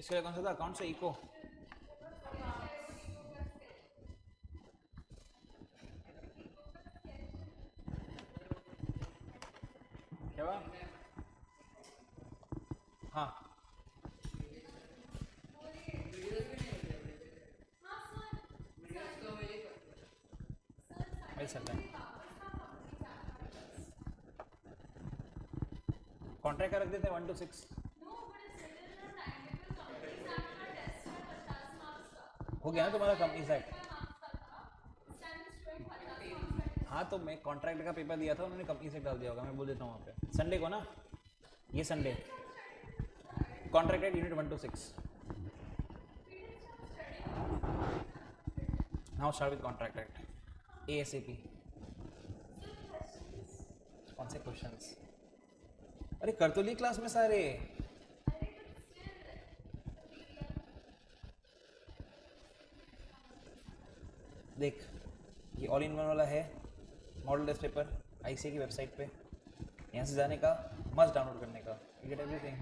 इसके लिए कौन सा था अकाउंट से इको? क्या हुआ? हाँ मिल सकता है। कॉन्ट्रैक्ट का रख देते हैं 1 to 6। हो गया ना तुम्हारा कंपनी सेट? हाँ तो मैं कॉन्ट्रैक्ट का पेपर दिया था, उन्होंने कंपनी सेट डाल दिया होगा, मैं बोल देता हूँ वहाँ पे संडे को ना, ये Sunday contracted unit 1 to 6। Now start with contracted ASAP। कौन से क्वेश्चंस? अरे कर तो ली क्लास में सारे। देख ये ऑल इन वन वाला है, मॉडल टेस्ट पेपर ICA की वेबसाइट पे, यहाँ से जाने का, मस्ट डाउनलोड करने का, यू गेट एवरीथिंग।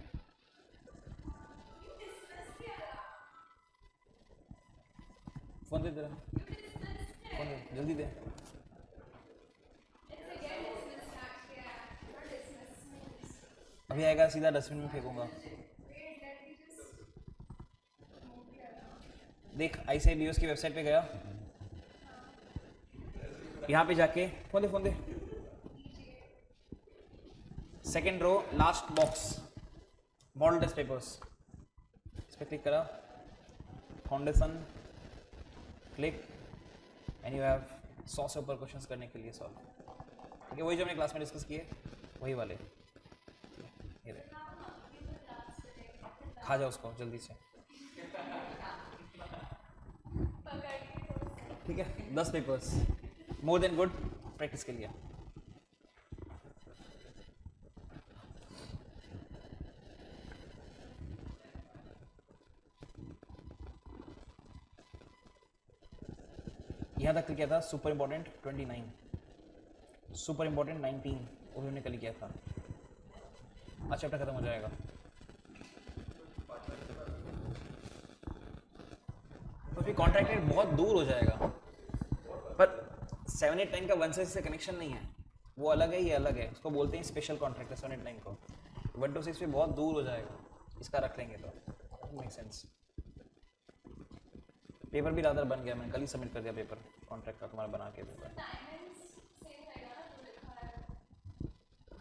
फोन दे तेरा, फोन दे जल्दी दे। अभी आएगा सीधा डस्टबिन में फेंकूंगा। देख ICA BOS की वेबसाइट पे गया, यहाँ पे जाके फोन दे second row last box model test papers, इस पर क्लिक करा, foundation click and you have 100 से ऊपर क्वेश्चंस करने के लिए सॉल्व। ठीक है, वही जो हमने क्लास में डिस्कस किए वही वाले। ये रहे, खा जाओ उसको जल्दी से। ठीक है 10 papers more than good practice के लिए। यहाँ तक किया था सुपर इंपॉर्टेंट 29, सुपर इंपॉर्टेंट 19 वो भी हमने कल किया था। आज चैप्टर खत्म हो जाएगा। तो फिर कॉन्ट्रैक्टेड बहुत दूर हो जाएगा, पर 7, 8, 9 का 1 से कनेक्शन नहीं है, वो अलग है, ये अलग है, उसको बोलते हैं स्पेशल कॉन्ट्रैक्ट 7, 8, 9 को। 1 to 6 पे बहुत दूर हो जाएगा, इसका रख लेंगे तो मेक सेंस। पेपर भी रादर बन गया, मैंने कल ही सबमिट कर दिया पेपर कॉन्ट्रैक्ट का तुम्हारा बना के paper.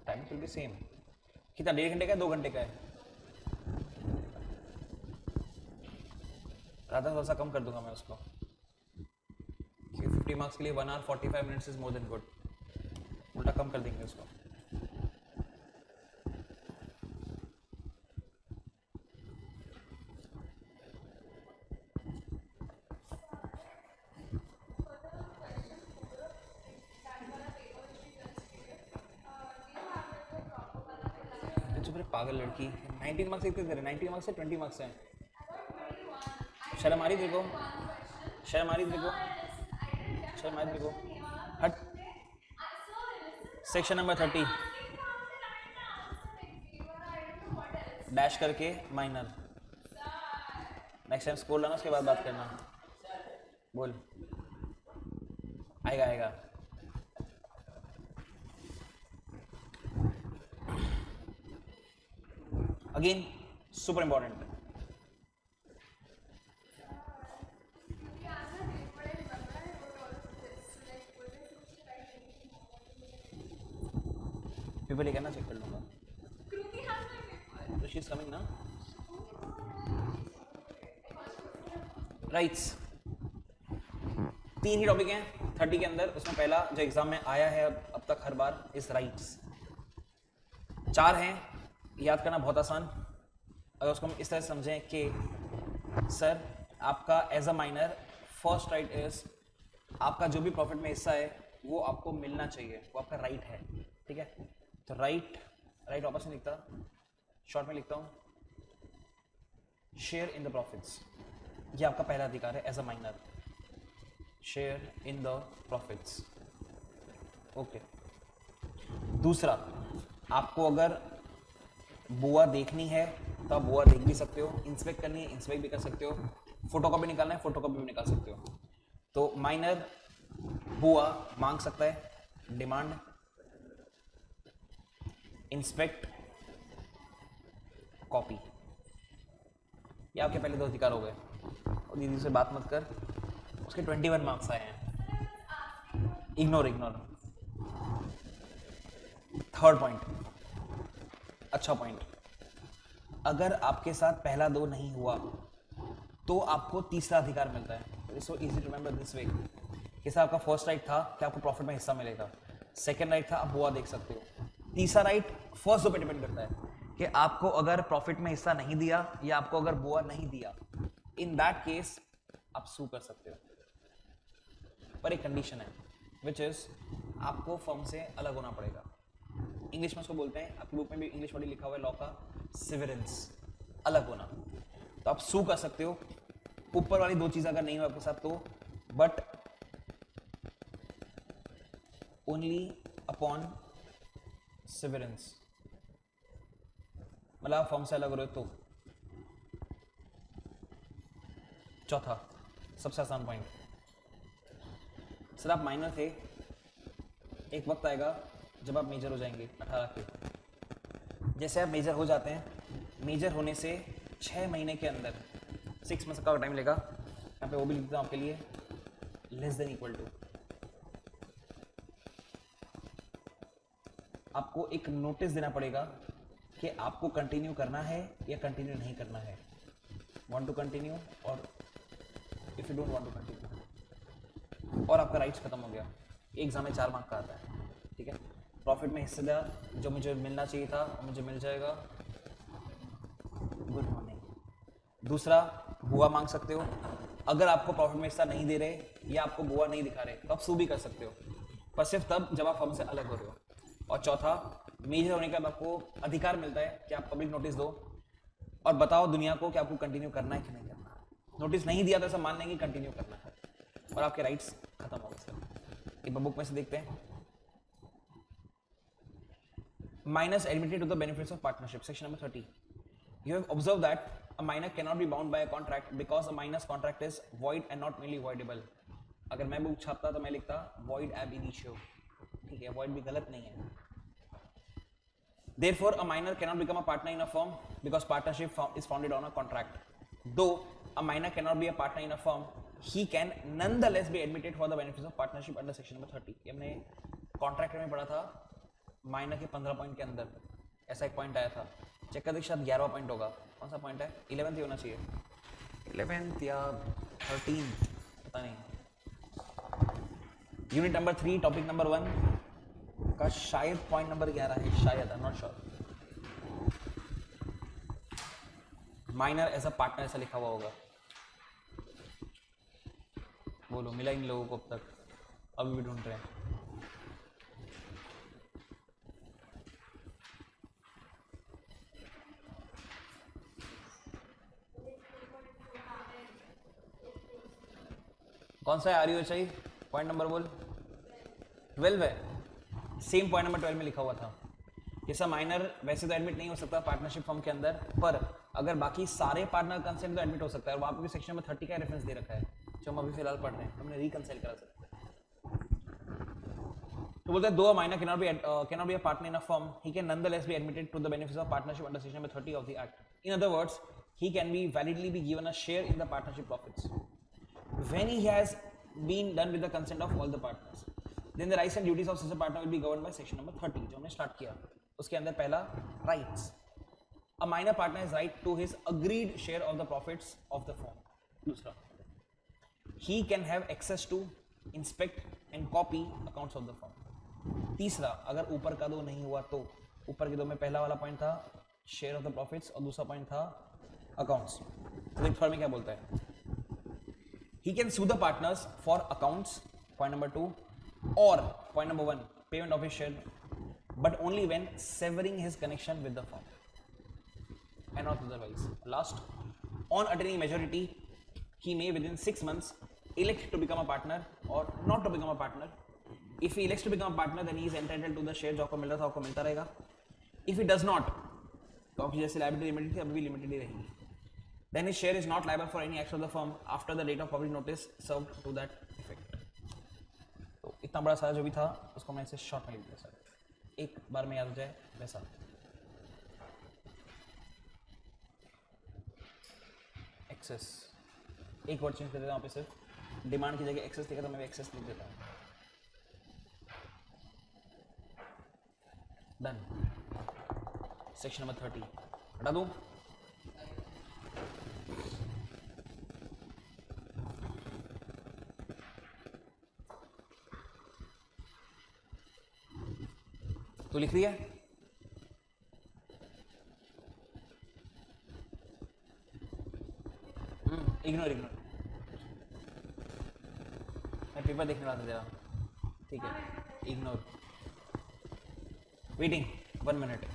Time will be same. कितना 1.5 घंटे का है 2 घंटे का है? रादर थोड़ा सा कम कर दूंगा मैं उसको, 50 मार्क्स के लिए 1 hour 45 minutes is more than good, उल्टा कम कर देंगे उसको। पागल लड़की, 19 मार्क्स कितने दे रहे? 90 मार्क्स से 20 मार्क्स हैं। शर्म आ रही देखो, शर्म आ रही देखो, शर्म आ रही देखो, हट। सेक्शन नंबर 30 डैश करके माइनर, नेक्स्ट टाइम स्कोर लाना, उसके बाद बात करना। बोल, आएगा आएगा। अगेन सुपर इंपॉर्टेंट, पेपर लेकर ना चेक कर लूंगा। तो शी इज कमिंग ना, राइट्स 3 ही टॉपिक हैं 30 के अंदर, उसमें पहला जो एग्जाम में आया है अब तक हर बार इस राइट्स। 4 हैं, याद करना बहुत आसान। अगर उसको हम इस तरह से समझें कि सर आपका as a minor first right is, आपका जो भी प्रॉफिट में हिस्सा है वो आपको मिलना चाहिए, वो आपका राइट है। ठीक है, तो राइट वापस नहीं लिखता, शॉर्ट में लिखता हूँ, शेयर इन द प्रॉफिट्स, ये आपका पहला अधिकार है as a minor, share in the profits. Okay, दूसरा, आपको अगर बुआ देखनी है तो आप बुआ देख भी सकते हो, इंस्पेक्ट करनी है इंस्पेक्ट भी कर सकते हो, फोटोकॉपी निकालना है फोटोकॉपी भी निकाल सकते हो। तो माइनर बुआ मांग सकता है, डिमांड, इंस्पेक्ट, कॉपी, ये आपके पहले 2 अधिकार हो गए। और दीदी से बात मत कर, उसके 21 मार्क्स आए हैं, इग्नोर। थर्ड पॉइंट, अच्छा पॉइंट, अगर आपके साथ पहला 2 नहीं हुआ तो आपको तीसरा अधिकार मिलता है। So easy to remember this way, जैसे आपका फर्स्ट राइट था कि आपको प्रॉफिट में हिस्सा मिलेगा, सेकंड राइट था आप बुआ देख सकते हो, तीसरा राइट फर्स्ट 2 पे डिपेंड करता है कि आपको अगर प्रॉफिट में हिस्सा नहीं दिया या आपको अगर बुआ नहीं दिया, इन दैट केस आप सू कर सकते हो। पर एक कंडीशन है विच इज आपको फर्म से अलग होना पड़ेगा। इंग्लिश में उसको बोलते हैं, आपकी बुक में भी इंग्लिश वर्ड लिखा हुआ है लॉ का, सिवरेंस, अलग होना। तो आप सू कर सकते हो, ऊपर वाली 2 चीज अगर नहीं हो आपके साथ तो, बट ओनली अपॉन सिवरेंस, मतलब आप फर्म से अलग हो रहे हो तो। चौथा सबसे आसान पॉइंट, सर आप माइनर थे, एक वक्त आएगा जब आप मेजर हो जाएंगे 18 के, जैसे आप मेजर हो जाते हैं, मेजर होने से 6 महीने के अंदर 6 मंथ्स का टाइम लेगा, यहाँ पे वो भी लिखता हूँ आपके लिए, लेस देन इक्वल टू, आपको एक नोटिस देना पड़ेगा कि आपको कंटिन्यू करना है या कंटिन्यू नहीं करना है, वांट टू कंटिन्यू और if you don't want to continue, और आपका राइट्स खत्म हो गया। एग्जाम में 4 मार्क का आता है, ठीक है। प्रॉफिट में हिस्सा जो मुझे मिलना चाहिए था मुझे मिल जाएगा, गुड मॉर्निंग। दूसरा, बुआ मांग सकते हो, अगर आपको प्रॉफिट में हिस्सा नहीं दे रहे या आपको बुआ नहीं दिखा रहे तो आप सू भी कर सकते हो, पर सिर्फ तब जब आप हमसे अलग हो रहे हो। और चौथा, मेजर होने के बाद आपको अधिकार मिलता है कि आप पब्लिक नोटिस दो और बताओ दुनिया को कि आपको कंटिन्यू करना है कि नहीं करना। नोटिस नहीं दिया तो ऐसा मान लेंगे कंटिन्यू करना है और आपके राइट्स खत्म हो गए। सर एक बुक में से देखते हैं, minors admitted to the benefits of partnership, section number 30. You have observed that a minor cannot be bound by a contract because a minor's contract is void and not merely voidable. अगर मैं book छापता तो मैं लिखता void ab initio, ठीक है, void भी गलत नहीं है। Therefore, a minor cannot become a partner in a firm because partnership is founded on a contract. Though a minor cannot be a partner in a firm, he can nonetheless be admitted for the benefits of partnership under section number 30. ये हमने contract में पढ़ा था, minor के 15 point के अंदर ऐसा एक पॉइंट आया था, चेक कर देखिए शायद 11वां पॉइंट होगा। कौन सा पॉइंट है? 11th ही होना चाहिए, 11th या 13 पता नहीं। यूनिट नंबर 3 टॉपिक नंबर 1 का शायद पॉइंट नंबर 11 है, शायद, I am not sure. Minor as a partner ऐसा लिखा हुआ होगा। बोलो मिला इन लोगों को अब तक? अभी भी ढूंढ रहे हैं। कौन सा है? Are you H I point number बोल, 12 है। सेम पॉइंट नंबर 12 में लिखा हुआ था कि सर माइनर वैसे तो एडमिट नहीं हो सकता पार्टनरशिप फर्म के अंदर, पर अगर बाकी सारे पार्टनर कंसेंट तो एडमिट हो सकता है। और वहाँ पे भी सेक्शन में 30 का रेफरेंस दे रखा है जो हम अभी फिलहाल पढ़ रहे हैं, हमने रिकंसाइल करा सकते हैं। तो बोलते हैं दो minor cannot be a partner in a firm, he can nonetheless be admitted to the benefits of partnership under section number 30 of the act. In other words, he can be validly be given a share in the partnership profits when he has been done with the consent of all the partners. Then the rights and duties of such a partner will be governed by section number 30 जो हमने start किया। उसके अंदर पहला rights, a minor partner has right to his agreed share of the profits of the firm. दूसरा, he can have access to, inspect and copy accounts of the firm. तीसरा, अगर ऊपर का 2 नहीं हुआ तो ऊपर के 2 में पहला वाला पॉइंट था शेयर ऑफ द प्रॉफिट्स और दूसरा पॉइंट था अकाउंट्स। तो एक फर्म में क्या बोलता है? He can sue the partners for accounts, point number 2, or point number 1, payment of his share, but only when severing his connection with the firm and not otherwise. Last, on attaining majority, he may within 6 months elect to become a partner or not to become a partner. If he elects to become a partner, then he is entitled to the share जो आपको मिल रहा था आपको मिलता रहेगा. If he does not, तो आपकी जैसे लायबिलिटी लिमिटेड थी अभी भी लिमिटेड ही रहेगी. Then his share is not liable for any action of the firm after the date of public notice served to that effect. तो इतना बड़ा सारा जो भी था उसको मैं इसे शॉर्ट में लिख दिया सर, एक बार में याद हो जाए वैसा. एक्सेस एक वर्ड चेंज कर देता हूँ पे सिर्फ, डिमांड की जगह एक्सेस लिखा तो मैं भी एक्सेस लिख देता हूँ. डन. सेक्शन नंबर 30 हटा दूँ. तो लिख लिया. इग्नोर इग्नोर, मैं पेपर देखने वाला था तेरा. ठीक है, इग्नोर. Waiting 1 minute.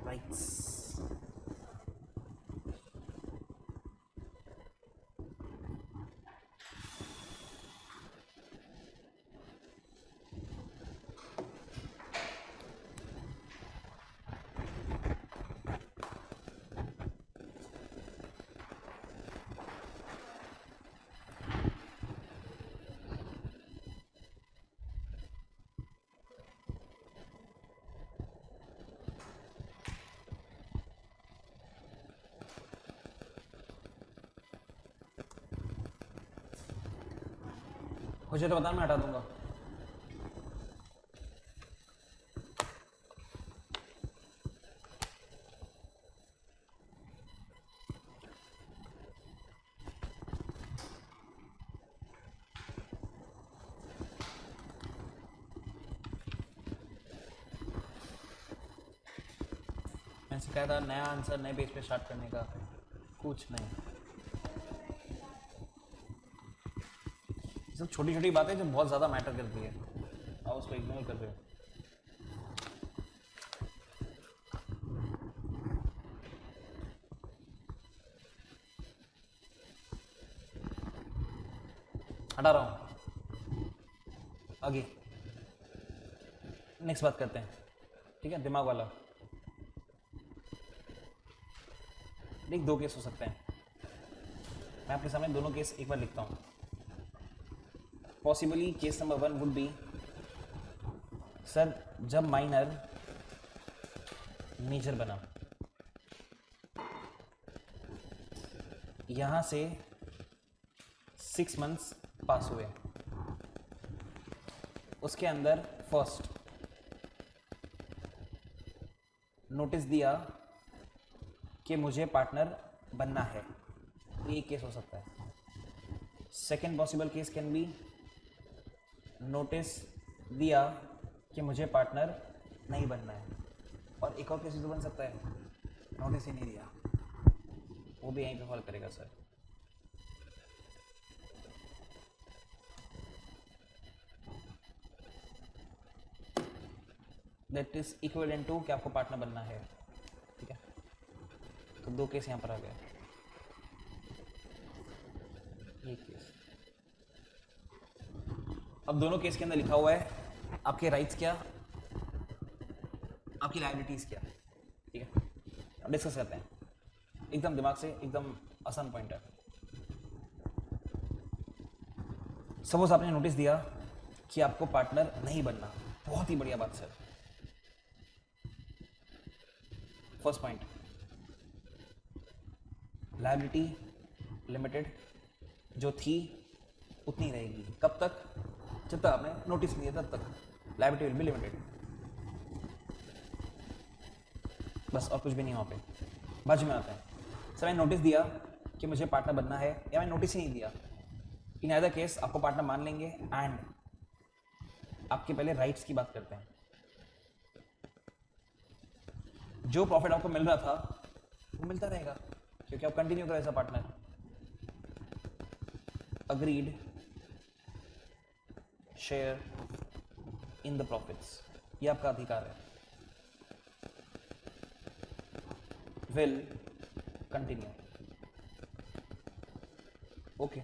राइट्स. मुझे तो बता, मैं हटा दूंगा. मैंने सिखाया था नया आंसर नए पेज पे स्टार्ट करने का, कुछ नहीं. सब छोटी छोटी बातें जो बहुत ज़्यादा मैटर करती है, आप उसको इग्नोर कर रहे हो. हटा रहा हूँ. आगे नेक्स्ट बात करते हैं. ठीक है, दिमाग वाला. देख, 2 केस हो सकते हैं. मैं आपके सामने दोनों केस एक बार लिखता हूँ. Possibly case number 1 would be, sir जब माइनर मेजर बना, यहाँ से 6 मंथ्स पास हुए, उसके अंदर फर्स्ट नोटिस दिया कि मुझे पार्टनर बनना है, ये केस हो सकता है. Second possible case can be, notice दिया कि मुझे पार्टनर नहीं बनना है. और एक और केस तो बन सकता है, नोटिस ही नहीं दिया, वो भी यहीं पे फॉल करेगा sir. That is equivalent to कि आपको पार्टनर बनना है. ठीक है, तो 2 केस यहाँ पर आ गए. ये केस, अब दोनों केस के अंदर लिखा हुआ है आपके राइट्स क्या, आपकी लायबिलिटीज क्या. ठीक है, अब डिस्कस करते हैं. एकदम दिमाग से, एकदम आसान पॉइंट है. सपोज आपने नोटिस दिया कि आपको पार्टनर नहीं बनना, बहुत ही बढ़िया बात sir. First point, liability limited जो थी उतनी रहेगी. कब तक? जब तक आपने नोटिस नहीं दिया तब तक लायबिलिटी विल बी लिमिटेड. बस, और कुछ भी नहीं वहाँ पे. बाजू में आता है, सर मैंने नोटिस दिया कि मुझे पार्टनर बनना है, या मैंने नोटिस ही नहीं दिया. इन अदर केस आपको पार्टनर मान लेंगे. एंड आपके पहले राइट्स की बात करते हैं. जो प्रॉफिट आपको मिल रहा था वो मिलता रहेगा क्योंकि आप कंटिन्यू करें as a partner. Agreed share in the profits, ये आपका अधिकार है. Will continue. ओके,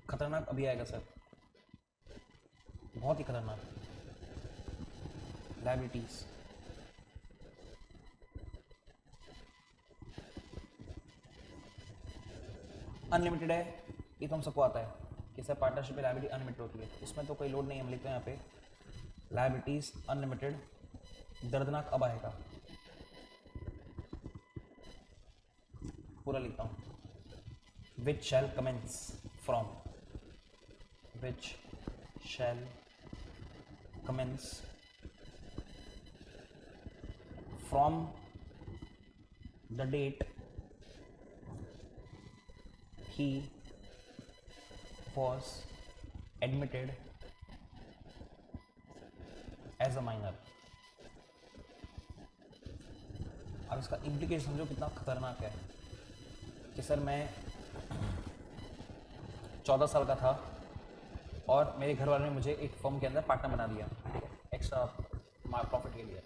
खतरनाक अभी आएगा सर, बहुत ही खतरनाक। लायबिलिटीज, अनलिमिटेड है, ये तो हम सबको आता है कि सर पार्टनरशिप में लायबिलिटी अनलिमिटेड होती है, इसमें तो कोई लोड नहीं है। हम लिखते हैं यहाँ पे लायबिलिटीज अनलिमिटेड। दर्दनाक अब आएगा, पूरा लिखता हूँ, which shall commence from, which shall commence from the date he was admitted as a minor। अब इसका इम्प्लीकेशन समझो कितना खतरनाक है कि सर मैं 14 साल का था और मेरे घर वालों ने मुझे एक फर्म के अंदर पार्टनर बना दिया, एक्स्ट्रा प्रॉफिट के लिए।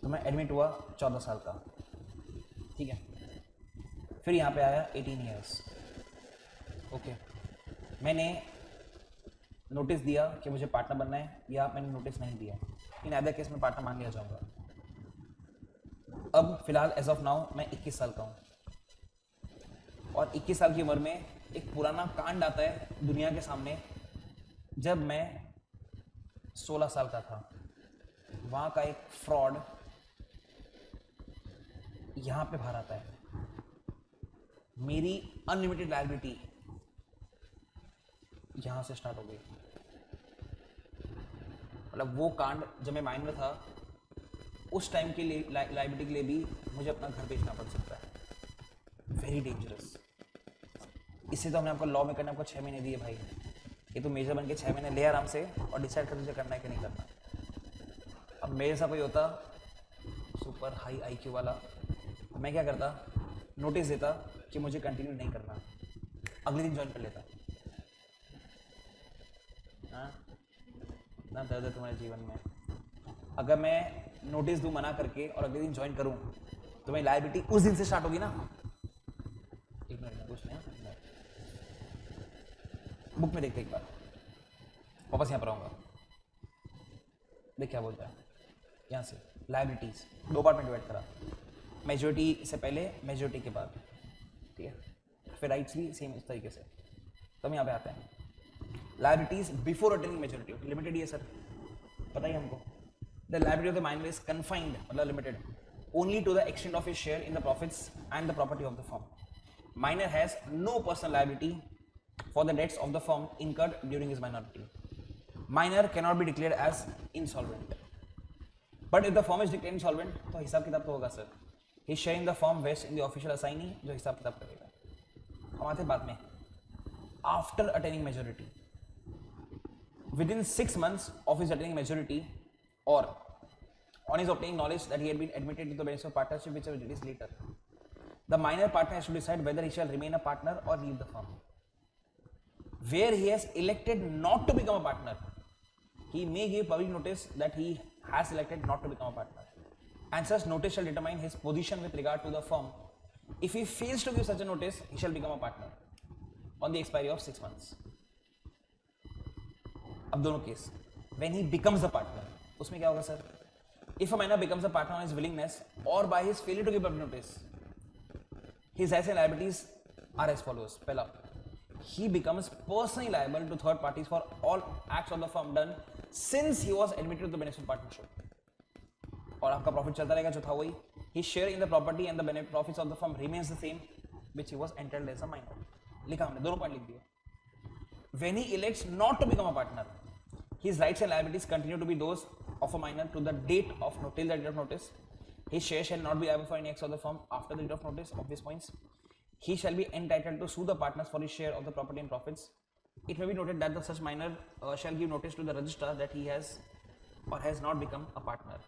तो मैं एडमिट हुआ 14 साल का, ठीक है। फिर यहाँ पे आया 18 ईयर्स, ओके। मैंने नोटिस दिया कि मुझे पार्टनर बनना है या मैंने नोटिस नहीं दिया, इन आधा केस में पार्टनर मान लिया जाऊंगा। अब फिलहाल एज ऑफ नाउ मैं 21 साल का हूँ और 21 साल की उम्र में एक पुराना कांड आता है दुनिया के सामने। जब मैं 16 साल का था, वहाँ का एक फ्रॉड यहाँ पे बाहर आता है। मेरी अनलिमिटेड लायबिलिटी यहां से स्टार्ट हो गई। मतलब वो कांड जब मैं माइनर था, उस टाइम के लिए लायबिलिटी के लिए भी मुझे अपना घर बेचना पड़ सकता है। Very dangerous. इससे तो हमने आपको लॉ में करने आपको 6 महीने दिए भाई, ये तो मेजर बन के 6 महीने ले आराम से और डिसाइड कर तुझे करना है कि नहीं करना। अब मेरे साथ कोई होता सुपर हाई IQ वाला, तो मैं क्या करता, नोटिस देता कि मुझे कंटिन्यू नहीं करना, अगले दिन ज्वाइन कर लेता। हाँ, ना दर्द है तुम्हारे जीवन में। अगर मैं नोटिस दूं मना करके और अगले दिन ज्वाइन करूं, तो मेरी लायबिलिटी उस दिन से स्टार्ट होगी ना। एक मिनट में कुछ नहीं, बुक में देखते एक बार, वापस यहाँ पर आऊँगा। देख क्या बोलता है यहाँ से, लायबिलिटीज 2 पार्ट में डिवाइड करा, मेजोरिटी से पहले, मेजोरिटी के बाद, ठीक है। फिर राइट्स भी सेम इस तरीके से। तो हम यहाँ पे आते हैं, liabilities before attaining majority, limited ही है सर, पता ही हमको। The liability of the minor is confined, मतलब limited, only to the extent of his share in the profits and the property of the firm. Minor has no personal liability for the debts of the firm incurred during his minority. Minor cannot be declared as insolvent. But if the firm is declared insolvent, तो हिसाब किताब तो होगा sir. His share in the firm vests in the official assignee, जो हिसाब किताब करेगा। हम आते हैं बाद में, after attaining majority, within 6 months of his attaining majority, or on his obtaining knowledge that he had been admitted to the benefits of partnership, which was released later, the minor partner has to decide whether he shall remain a partner or leave the firm. Where he has elected not to become a partner, he may give public notice that he has elected not to become a partner, and such notice shall determine his position with regard to the firm. If he fails to give such a notice, he shall become a partner on the expiry of 6 months. अब दोनों case, when he becomes a partner, उसमें क्या होगा sir? If a minor becomes a partner on his willingness or by his failure to give public notice, his rights and liabilities are as follows. पहला, he becomes personally liable to third parties for all acts of the firm done since he was admitted to the beneficial partnership. और आपका profit चलता रहेगा जो था वही। His share in the property and the profits of the firm remains the same which he was entitled as a minor. लिखा हमने, दोनों पॉइंट लिख दिए। When he elects not to become a partner, his rights and liabilities continue to be those of a minor to the date of till the date of notice. His share shall not be liable for any acts of the firm after the date of notice. Obvious points. He shall be entitled to sue the partners for his share of the property and profits. It may be noted that the such minor shall give notice to the registrar that he has or has not become a partner.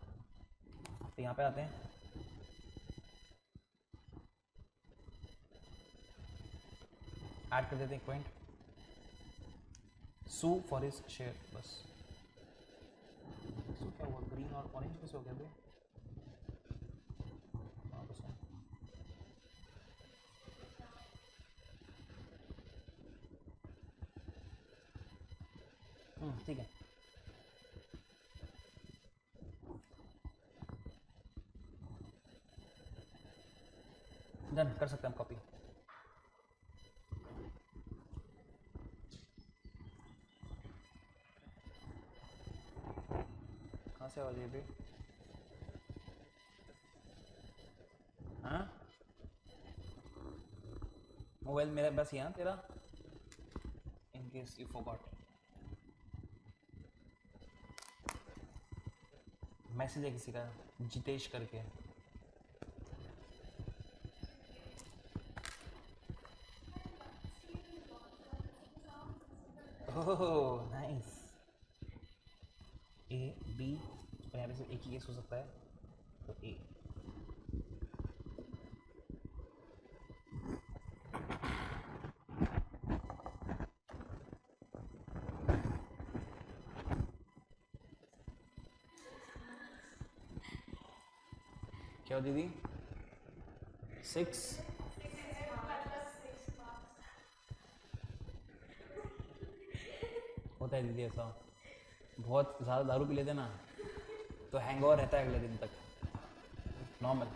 तो यहाँ पे आते हैं, add कर देते हैं एक point, sue for his share. बस सू क्या हुआ, ग्रीन और ऑरेंज कैसे हो गया भाई? डन, कर सकते हैं हम कॉपी। कहाँ से आवाज ये भी? हाँ, मोबाइल मेरे बस यहाँ तेरा, in case you forgot. Message है किसी का, जितेश करके। Oh nice. ए बी, और यहाँ पे सिर्फ एक ही केस हो सकता है, तो ए। क्या हो दीदी? 6 होता है दीदी ऐसा, बहुत ज़्यादा दारू पी लेते ना तो हैंगओवर रहता है अगले दिन तक, नॉर्मल।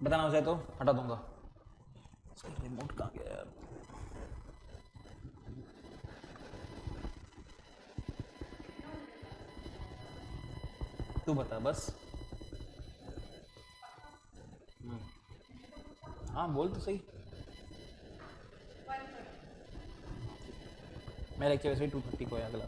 बताना हो जाए तो हटा दूंगा। रिमोट कहाँ गया यार? तू बता बस। हाँ बोल तो सही। मेरा लेक्चर वैसे ही 2:30 को है अगला।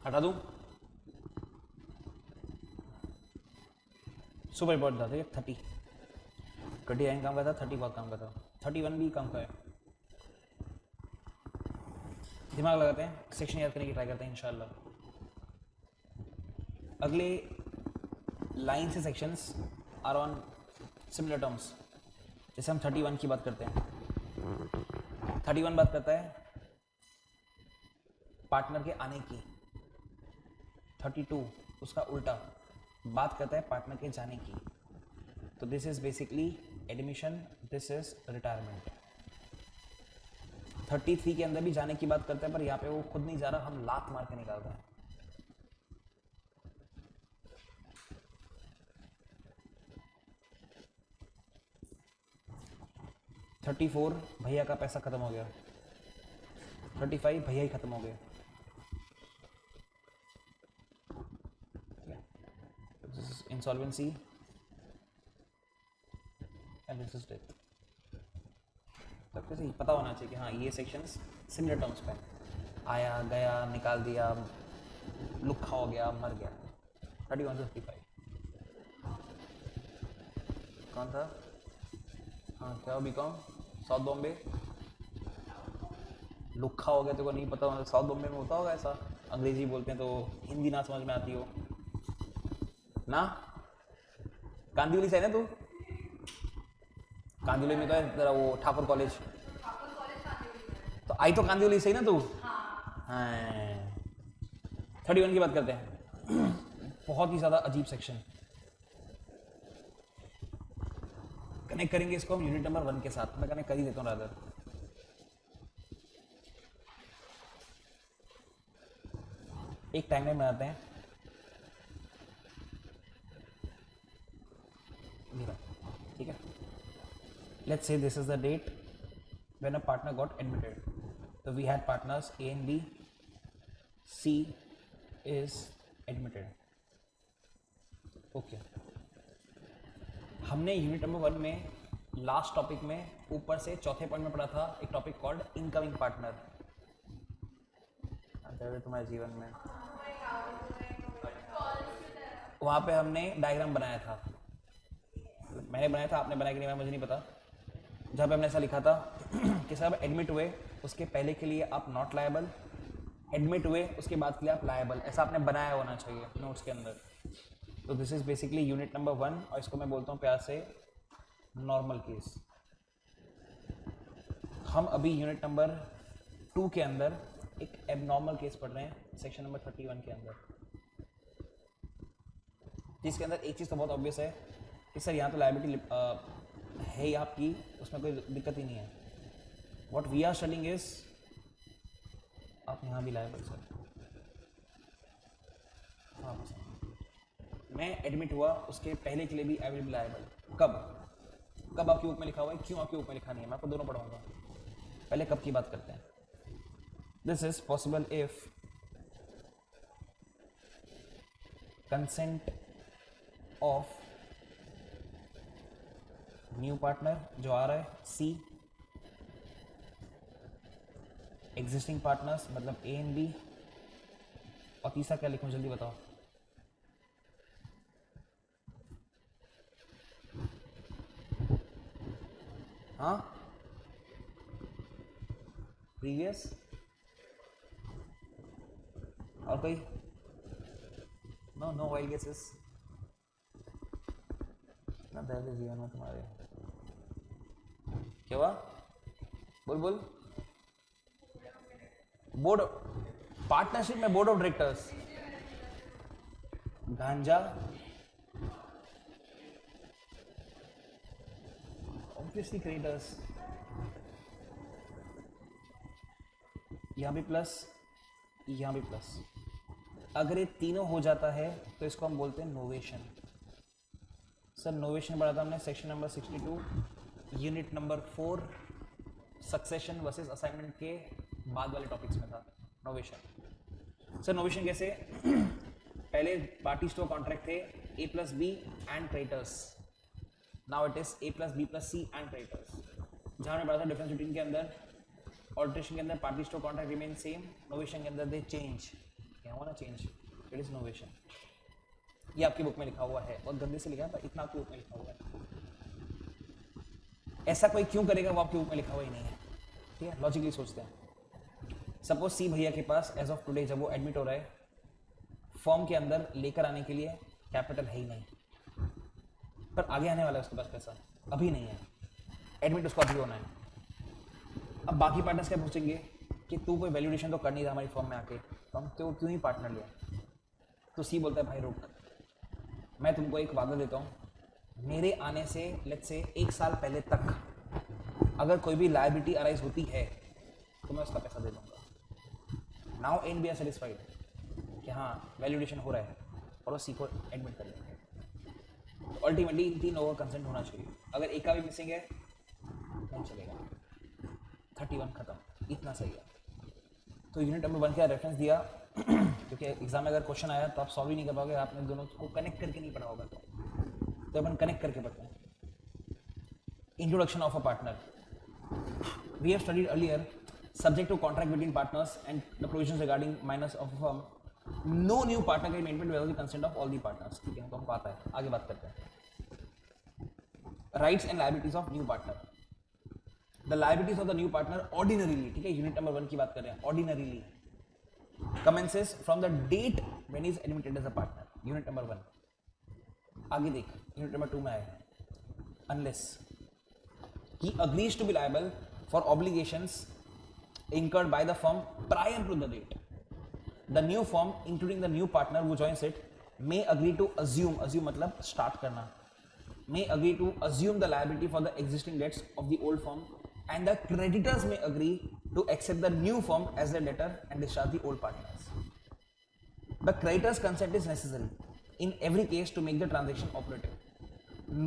हटा दूँ? सुपर इम्पोर्टेंट था, ठीक है। 30 29 काम का था, 30 बहुत काम का था, 31 भी काम का है। दिमाग लगाते हैं, सेक्शन याद करने की ट्राई करते हैं इंशाल्लाह। अगले लाइन से sections are on similar terms. जैसे हम 31 की बात करते हैं, 31 बात करता है पार्टनर के आने की, 32 उसका उल्टा बात करता है पार्टनर के जाने की। तो this is basically admission, this is retirement. 33 के अंदर भी जाने की बात करता है, पर यहाँ पे वो खुद नहीं जा रहा, हम लात मार के निकाल रहे हैं। $34 भैया का पैसा खत्म हो गया, 35 भैया ही खत्म हो गए। This is insolvency and this is death. तो कैसे ही पता होना चाहिए कि हाँ ये सेक्शंस सिमिलर टर्म्स पे आया गया निकाल दिया लुखा हो गया मर गया 31 से 55 कौन था हाँ क्या बीकॉम साउथ बॉम्बे लुखा हो गया तो को नहीं पता मतलब साउथ बॉम्बे में होता होगा ऐसा अंग्रेजी बोलते हैं तो हिंदी ना समझ में आती हो ना कांदिवली से है ना तू कांदिवली में तो है जरा वो ठाकुर कॉलेज तो आई तो कांदिवली से ही ना तू हाँ 31 की बात करते हैं बहुत ही ज़्यादा अजीब सेक्शन कनेक्ट करेंगे इसको हम यूनिट नंबर 1 के साथ मैं कनेक्ट कर ही देता हूँ रादर एक टाइमलाइन बनाते हैं ठीक है let's say this is the date when a partner got admitted तो we had partners A and B C is admitted okay हमने यूनिट नंबर 1 में लास्ट टॉपिक में ऊपर से चौथे पॉइंट में पढ़ा था एक टॉपिक कॉल्ड इनकमिंग पार्टनर तुम्हारे जीवन में वहाँ पे हमने डायग्राम बनाया था मैंने बनाया था आपने बनाया कि नहीं मुझे नहीं पता जहाँ पे हमने ऐसा लिखा था कि सब एडमिट हुए उसके पहले के लिए आप नॉट लायबल एडमिट हुए उसके बाद के लिए आप लायबल ऐसा आपने बनाया होना चाहिए नोट्स के अंदर तो this is basically unit number 1 और इसको मैं बोलता हूँ प्यार से नॉर्मल केस हम अभी यूनिट नंबर 2 के अंदर एक एबनॉर्मल केस पढ़ रहे हैं सेक्शन नंबर 31 के अंदर जिसके अंदर एक चीज़ तो बहुत ऑब्वियस है कि सर यहाँ तो लायबिलिटी है ही आपकी उसमें कोई दिक्कत ही नहीं है what we are studying is आप यहाँ भी लायबल सर हाँ मैं एडमिट हुआ उसके पहले के लिए भी आई विल बी लायबल कब आपकी बुक में लिखा हुआ है क्यों आपकी बुक में लिखा नहीं है मैं आपको दोनों पढ़ाऊंगा पहले कब की बात करते हैं this is possible if consent of new partner जो आ रहा है सी एग्जिस्टिंग पार्टनर्स मतलब ए एंड बी और तीसरा क्या लिखूं जल्दी बताओ हाँ प्रीवियस और कोई नो वाइल्ड गेसेस ना दर्द जीवन में तुम्हारे क्या हुआ बोल बोर्ड पार्टनरशिप में बोर्ड ऑफ डायरेक्टर्स गांजा ऑब्वियसली क्रेडिटर्स यहां भी प्लस यहां भी प्लस अगर ये तीनों हो जाता है तो इसको हम बोलते हैं नोवेशन सर नोवेशन पढ़ा था हमने section number 62 unit number 4 succession versus assignment के बाद वाले टॉपिक्स में था नोवेशन सर नोवेशन कैसे पहले पार्टीज टू कॉन्ट्रैक्ट थे A plus B and creditors now it is A plus B plus C and creditors जहाँ हमने पढ़ा था डिफरेंस बिटवीन के अंदर ऑल्ट्रेशन के अंदर parties to contract remain same novation के अंदर दे चेंज क्या हुआ ना चेंज इट इज नोवेशन ये आपकी बुक में लिखा हुआ है और गंदे से लिखा है पर इतना आपकी बुक में लिखा हुआ है ऐसा कोई क्यों करेगा वो आपकी बुक में लिखा हुआ ही नहीं है ठीक है लॉजिकली सोचते हैं सपोज सी भैया के पास एज ऑफ टुडे जब वो एडमिट हो रहा है फॉर्म के अंदर लेकर आने के लिए कैपिटल है ही नहीं पर आगे आने वाला है उसके पास पैसा अभी नहीं है एडमिट उसको अभी होना है अब बाकी पार्टनर्स क्या पूछेंगे कि तू कोई वैल्यूडेशन तो कर नहीं रहा हमारी फॉर्म में आके तो हम तो क्यों ही पार्टनर लिया तो सी बोलता है भाई रुक मैं तुमको एक वादा देता हूँ मेरे आने से लेट्स से 1 साल पहले तक अगर कोई भी लायबिलिटी अराइज होती है तो मैं उसका पैसा दे दूँगा now and B are satisfied कि हाँ वैल्यूडेशन हो रहा है और वो सी को एडमिट कर लेंगे तो अल्टीमेटली इन 3 लोगों का कंसेंट होना चाहिए अगर एक का भी मिसिंग है नहीं चलेगा 31 खत्म इतना सही है तो यूनिट नंबर 1 का रेफरेंस दिया क्योंकि एग्जाम में अगर क्वेश्चन आया तो आप सॉल्व ही नहीं कर पाओगे आपने दोनों को कनेक्ट करके नहीं पढ़ा होगा तो अपन कनेक्ट करके पढ़ते हैं introduction of a partner we have studied earlier, subject to contract between partners and the provisions regarding minors of a firm, no new partner can be made without the consent of all the partners. ठीक है, तो हमको आता है, आगे बात करते हैं. Rights and liabilities of new partner. The liabilities of the new partner ordinarily, ठीक है, यूनिट नंबर 1 की बात कर रहे हैं, ordinarily commences from the date when he is admitted as a partner. Unit number 1. आगे देख, यूनिट नंबर 2 में आए, unless he agrees to be liable for obligations incurred by the firm prior to the date. The new firm, including the new partner who joins it, may agree to assume मतलब start करना, may agree to assume the liability for the existing debts of the old firm, and the creditors may agree to accept the new firm as their debtor and discharge the old partners. The creditor's consent is necessary in every case to make the transaction operative.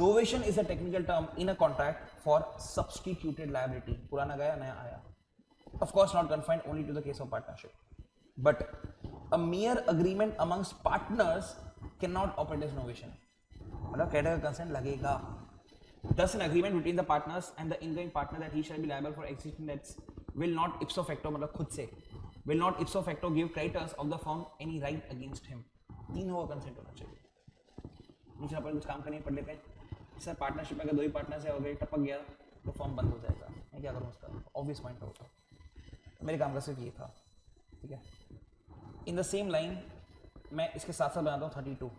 Novation is a technical term in a contract for substituted liability. पुराना गया, नया आया. Of course, not confined only to the case of partnership, but a mere agreement amongst partners cannot operate as novation. मतलब creditor का consent लगेगा. Thus, an agreement between the partners and the incoming partner that he shall be liable for existing debts will not ipso facto, मतलब खुद से, will not ipso facto give creditors of the firm any right against him. तीनों का consent होना चाहिए. नीचे अपन कुछ काम करने पड़ लेते हैं. सर पार्टनरशिप में अगर दो ही पार्टनर से हो गए, टपक गया तो फॉर्म बंद हो जाएगा. मैं क्या करूँ उसका? ऑब्वियस पॉइंट होगा. मेरे काम का सिर्फ ये था. ठीक है. इन द सेम लाइन मैं इसके साथ साथ बनाता हूँ 32.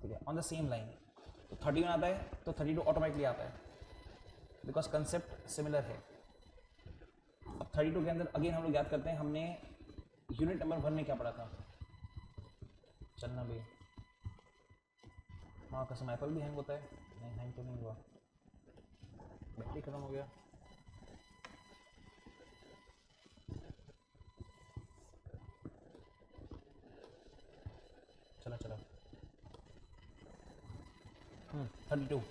ठीक है. ऑन द सेम लाइन 31 आता है तो 32 ऑटोमेटिकली आता है, बिकॉज कंसेप्ट सिमिलर है. अब 32 के अंदर अगेन हम लोग याद करते हैं, हमने यूनिट नंबर 1 में क्या पढ़ा था? चलना भी, हाँ कसम एप्पल भी हैंग होता है. नहीं हैंग तो नहीं हुआ, बैटरी खत्म हो गया. चला 32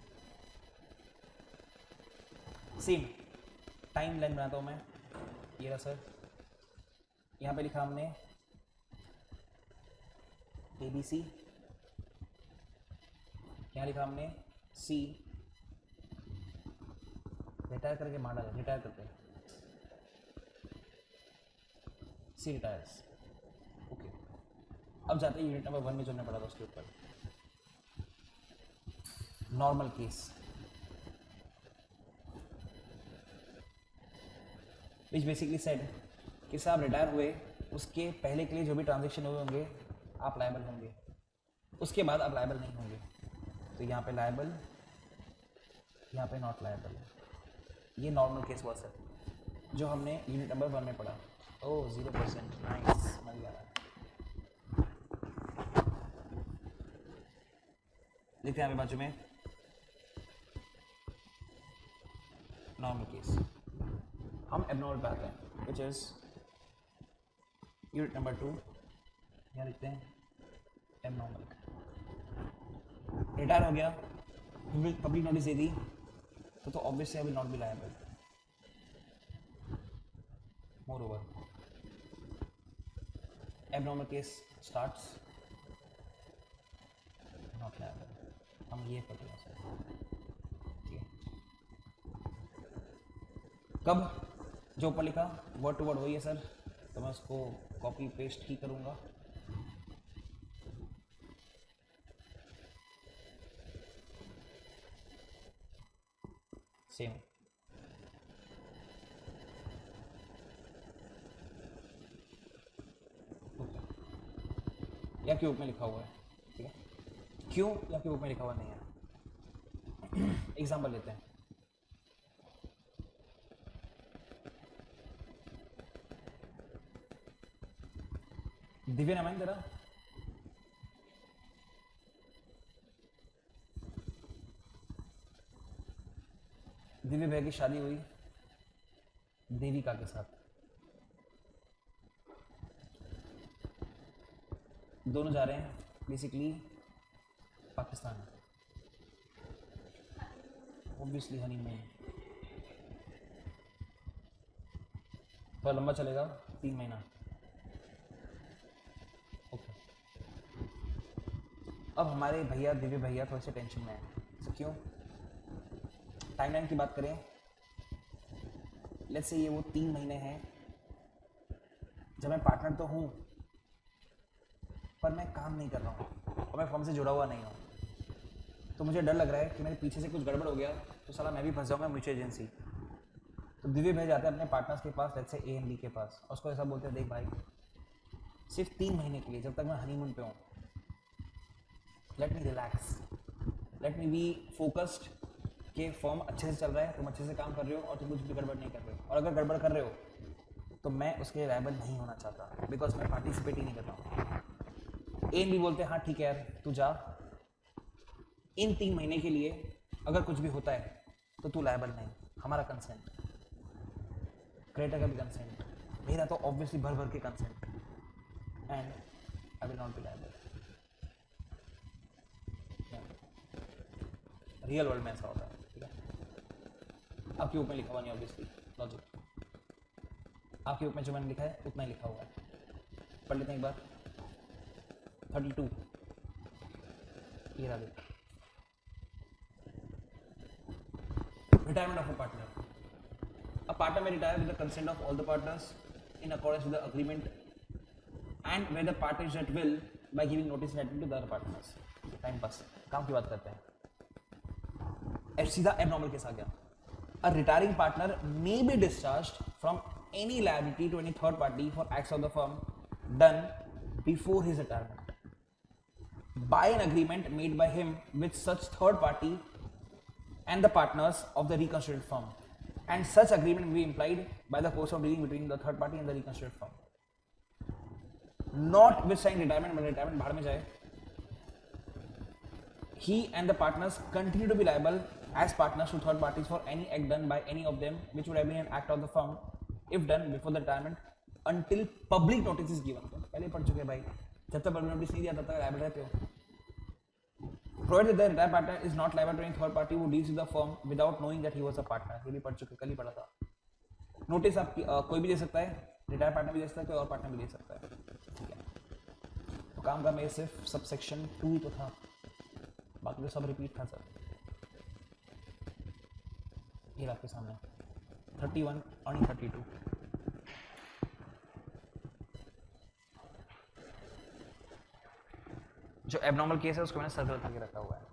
सेम टाइम लाइन बनाता हूँ मैं. ये रहा सर, यहाँ पे लिखा हमने ABC, यहाँ लिखा हमने C. रिटायर करके मार डाला, रिटायर करते हैं, C रिटायर्स. ओके. अब जाते हैं यूनिट नंबर 1 में जो हमने पढ़ा था उसके ऊपर. Normal case, which basically said कि साहब रिटायर हुए, उसके पहले के लिए जो भी ट्रांजेक्शन हुए होंगे आप लायबल होंगे, उसके बाद आप लायबल नहीं होंगे. तो यहाँ पे लायबल, यहाँ पे नॉट लायबल. ये नॉर्मल केस हुआ सर, जो हमने यूनिट नंबर 1 में पढ़ा. ओह 0%, नाइस, मज़ा आ रहा है. लिखते हैं यहाँ पे बाजू में नॉर्मल केस. हम एबनॉर्मल पे आते हैं, विच इज यूनिट नंबर 2. यहाँ लिखते हैं एबनॉर्मल. रिटायर हो गया, पब्लिक नोटिस दे दी, तो obviously I will not be liable. More over abnormal case starts, not liable. हम ये पढ़ रहे हैं सर. ठीक है. कब जो ऊपर लिखा वर्ड टू वर्ड वही है सर, तो मैं उसको कॉपी पेस्ट ही करूँगा. सेम. या क्यों में लिखा हुआ है. ठीक है. क्यों या क्यों में लिखा हुआ नहीं है. एग्जाम्पल लेते हैं. दिव्य नाम है तेरा? दिव्य भैया की शादी हुई देविका के साथ. दोनों जा रहे हैं बेसिकली पाकिस्तान. ऑब्वियसली हनीमून थोड़ा लंबा चलेगा, 3 महीना. ओके. अब हमारे भैया दिव्य भैया थोड़े से टेंशन में है. क्यों? टाइमलाइन की बात करें लेट्स से ये वो 3 महीने हैं जब मैं पार्टनर तो हूँ पर मैं काम नहीं कर रहा हूँ और मैं फर्म से जुड़ा हुआ नहीं हूँ, तो मुझे डर लग रहा है कि मेरे पीछे से कुछ गड़बड़ हो गया तो साला मैं भी फंस जाऊँगा म्यूचुअल एजेंसी। तो दिव्य भाई जाते हैं अपने पार्टनर्स के पास, let's say A and B के पास, और उसको ऐसा बोलते हैं, देख भाई सिर्फ 3 महीने के लिए जब तक मैं हनीमून पे हूँ, let me relax, let me be focused कि फॉर्म अच्छे से चल रहा है, तुम अच्छे से काम कर रहे हो और तुम कुछ भी गड़बड़ नहीं कर रहे हो, और अगर गड़बड़ कर रहे हो तो मैं उसके लायबल नहीं होना चाहता बिकॉज मैं पार्टिसिपेट ही नहीं कर रहा हूँ। ए एंड बी बोलते हैं हाँ ठीक है यार तू जा, इन 3 महीने के लिए अगर कुछ भी होता है तो तू लायबल नहीं, हमारा कंसेंट, क्रिएटर का भी कंसेंट, मेरा तो ऑब्वियसली भर भर के consent, and I will not be liable. Real world में ऐसा होता है, ठीक है। आपके ऊपर लिखा हुआ नहीं ऑब्वियसली, लॉजिक आपके ऊपर जो मैंने लिखा है उतना ही लिखा हुआ है। पढ़ लेते हैं एक बार 32 ये रहा देखो, retirement of a partner. A partner may retire with the consent of all the partners in accordance with the agreement and where the partner is at will by giving notice and to the other partners. Time pass काम की बात करते हैं। सीधा abnormal case आ गया। A retiring partner may be discharged from any liability to any third party for acts of the firm done before his retirement by an agreement made by him with such third party and the partners of the reconstituted firm, and such agreement will be implied by the course of dealing between the third party and the reconstituted firm. Notwithstanding retirement, but retirement भाड़ में जाए, he and the partners continue to be liable as partners to third parties for any act done by any of them which would have been an act of the firm if done before the retirement until public notice is given. पहले पढ़ चुके हैं भाई, जब तक public notice नहीं दिया तब तक liable रहते हो। Provided the retired partner is not liable to any third party who deals with the firm without knowing that he was a partner, ये भी पढ़ चुके, कल ही पढ़ा था। नोटिस आप कोई भी दे सकता है, रिटायर पार्टनर भी दे सकता है, कोई और पार्टनर भी दे सकता है, ठीक है। तो काम का मेरे सिर्फ सब सेक्शन 2 ही तो था, बाकी तो सब रिपीट था सर। ये आपके सामने 31 और 32। जो एबनॉर्मल केस है उसको मैंने सर्कल करके रखा हुआ है।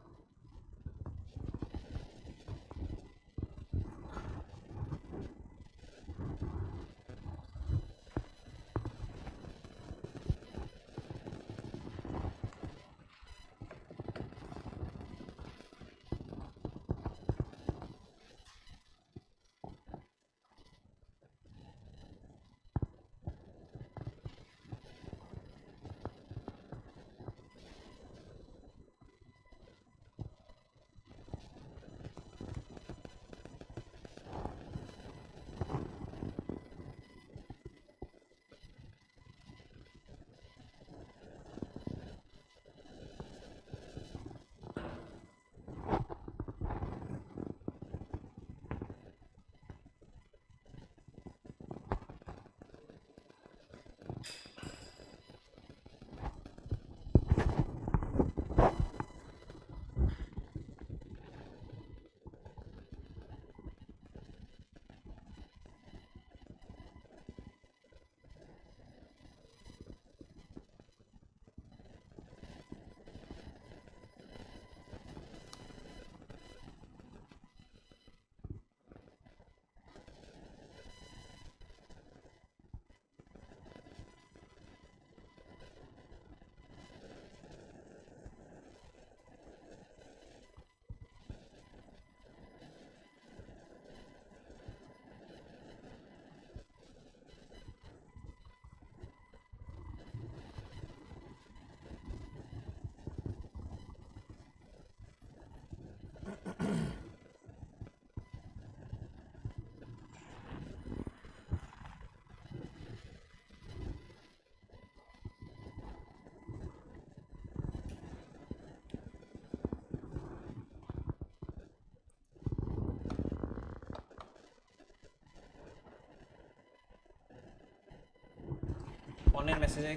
ऑनलाइन मैसेज है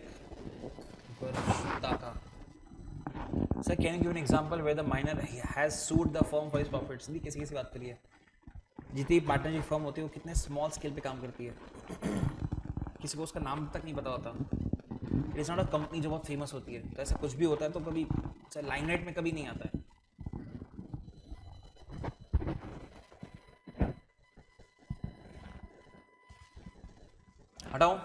का sir can you give an example where the minor has sued the firm for his profits. नहीं किसी की बात करिए, जितनी पार्टनरशिप फर्म होती है वो कितने स्मॉल स्केल पे काम करती है, किसी को उसका नाम तक नहीं पता होता। It is not a company जो बहुत फेमस होती है, तो ऐसा कुछ भी होता है तो कभी लाइमलाइट में कभी नहीं आता है। हटाओ।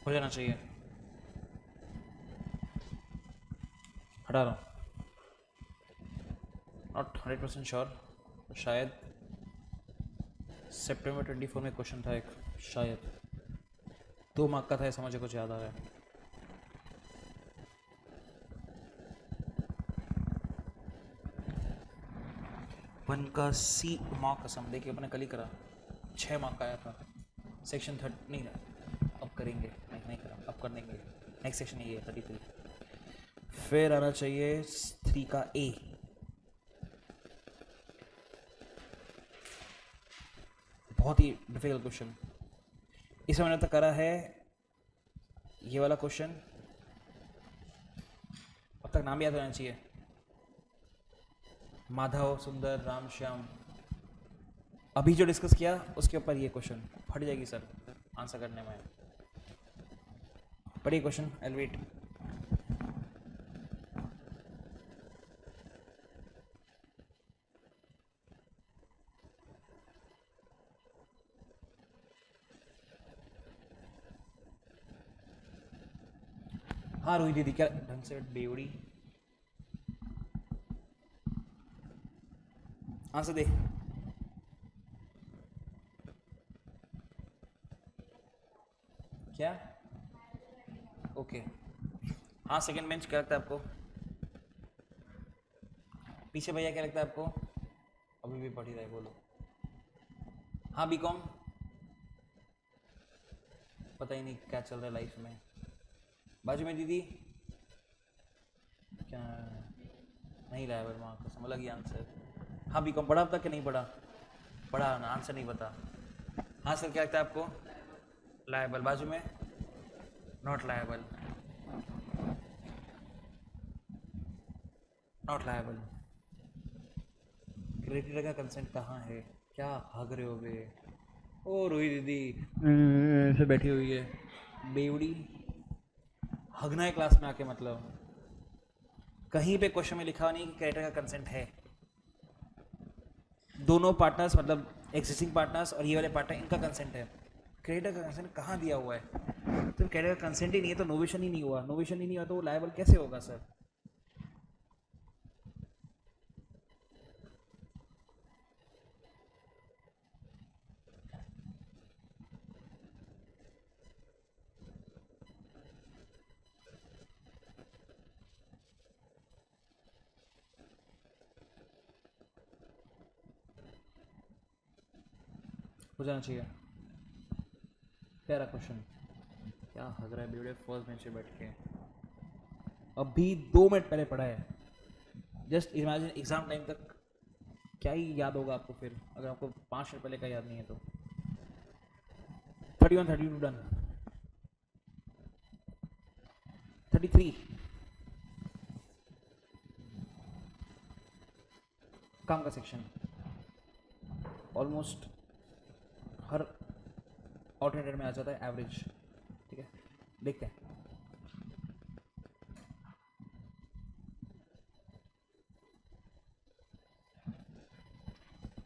हो जाना चाहिए। हटा रहा हूँ। नॉट 100% श्योर, शायद सितंबर 24 में क्वेश्चन था एक, शायद 2 मार्क का था ऐसा मुझे कुछ याद आ रहा है। वन का सी मार्क कसम, देखिए अपने कल ही करा, 6 मार्क का आया था। सेक्शन 30 नहीं था, अब करेंगे, नहीं करा, अब कर देंगे। नेक्स्ट सेक्शन ये है 33। फिर आना चाहिए 3 का ए। बहुत ही डिफिकल्ट क्वेश्चन, इसमें मैंने तक करा है ये वाला क्वेश्चन, अब तक नाम याद होना चाहिए, माधव, सुंदर, राम, श्याम। अभी जो डिस्कस किया उसके ऊपर ये क्वेश्चन फट जाएगी सर आंसर करने में। पढ़िए क्वेश्चन, आई विल वेट। हाँ रोहित दीदी, क्या ढंग से बेवड़ी आंसर दे। क्या? ओके। हाँ सेकंड बेंच क्या लगता है आपको? पीछे भैया क्या लगता है आपको? अभी भी पढ़ ही रहे, बोलो। हाँ बीकॉम, पता ही नहीं क्या चल रहा है लाइफ में। बाजू में दीदी क्या नहीं लाया वर्मा, कसम अलग ही आंसर। हाँ बीकॉम पढ़ा अब तक कि नहीं पढ़ा? पढ़ा ना, आंसर नहीं पता। हाँ सर क्या लगता है आपको? लायबल, बाजू में not liable, not liable. Creditor का कंसेंट कहाँ है? क्या भाग रहे हो बे? ओ रोही दीदी से बैठी हुई है बेवड़ी, हगना है क्लास में आके, मतलब कहीं पे क्वेश्चन में लिखा नहीं कि क्रेडिटर का कंसेंट है। दोनों पार्टनर्स मतलब एग्जिस्टिंग पार्टनर्स और ये वाले पार्टनर, इनका कंसेंट है। क्रेडिटर का कंसेंट कहाँ दिया हुआ है? तो क्रेडिटर का कंसेंट ही नहीं है तो नोवेशन ही नहीं हुआ, नोवेशन ही नहीं हुआ तो वो लायबल कैसे होगा सर? हो जाना चाहिए। प्यारा क्वेश्चन, क्या हग रहा है बेवड़े फर्स्ट बेंच पे बैठ के? अभी 2 मिनट पहले पढ़ा है। जस्ट इमेजिन एग्जाम टाइम तक क्या ही याद होगा आपको फिर, अगर आपको 5 मिनट पहले का याद नहीं है तो। 31 32 डन। 33 काम का सेक्शन, ऑलमोस्ट हर ऑल्टरनेटर में आ जाता है एवरेज। ठीक है, देखते हैं।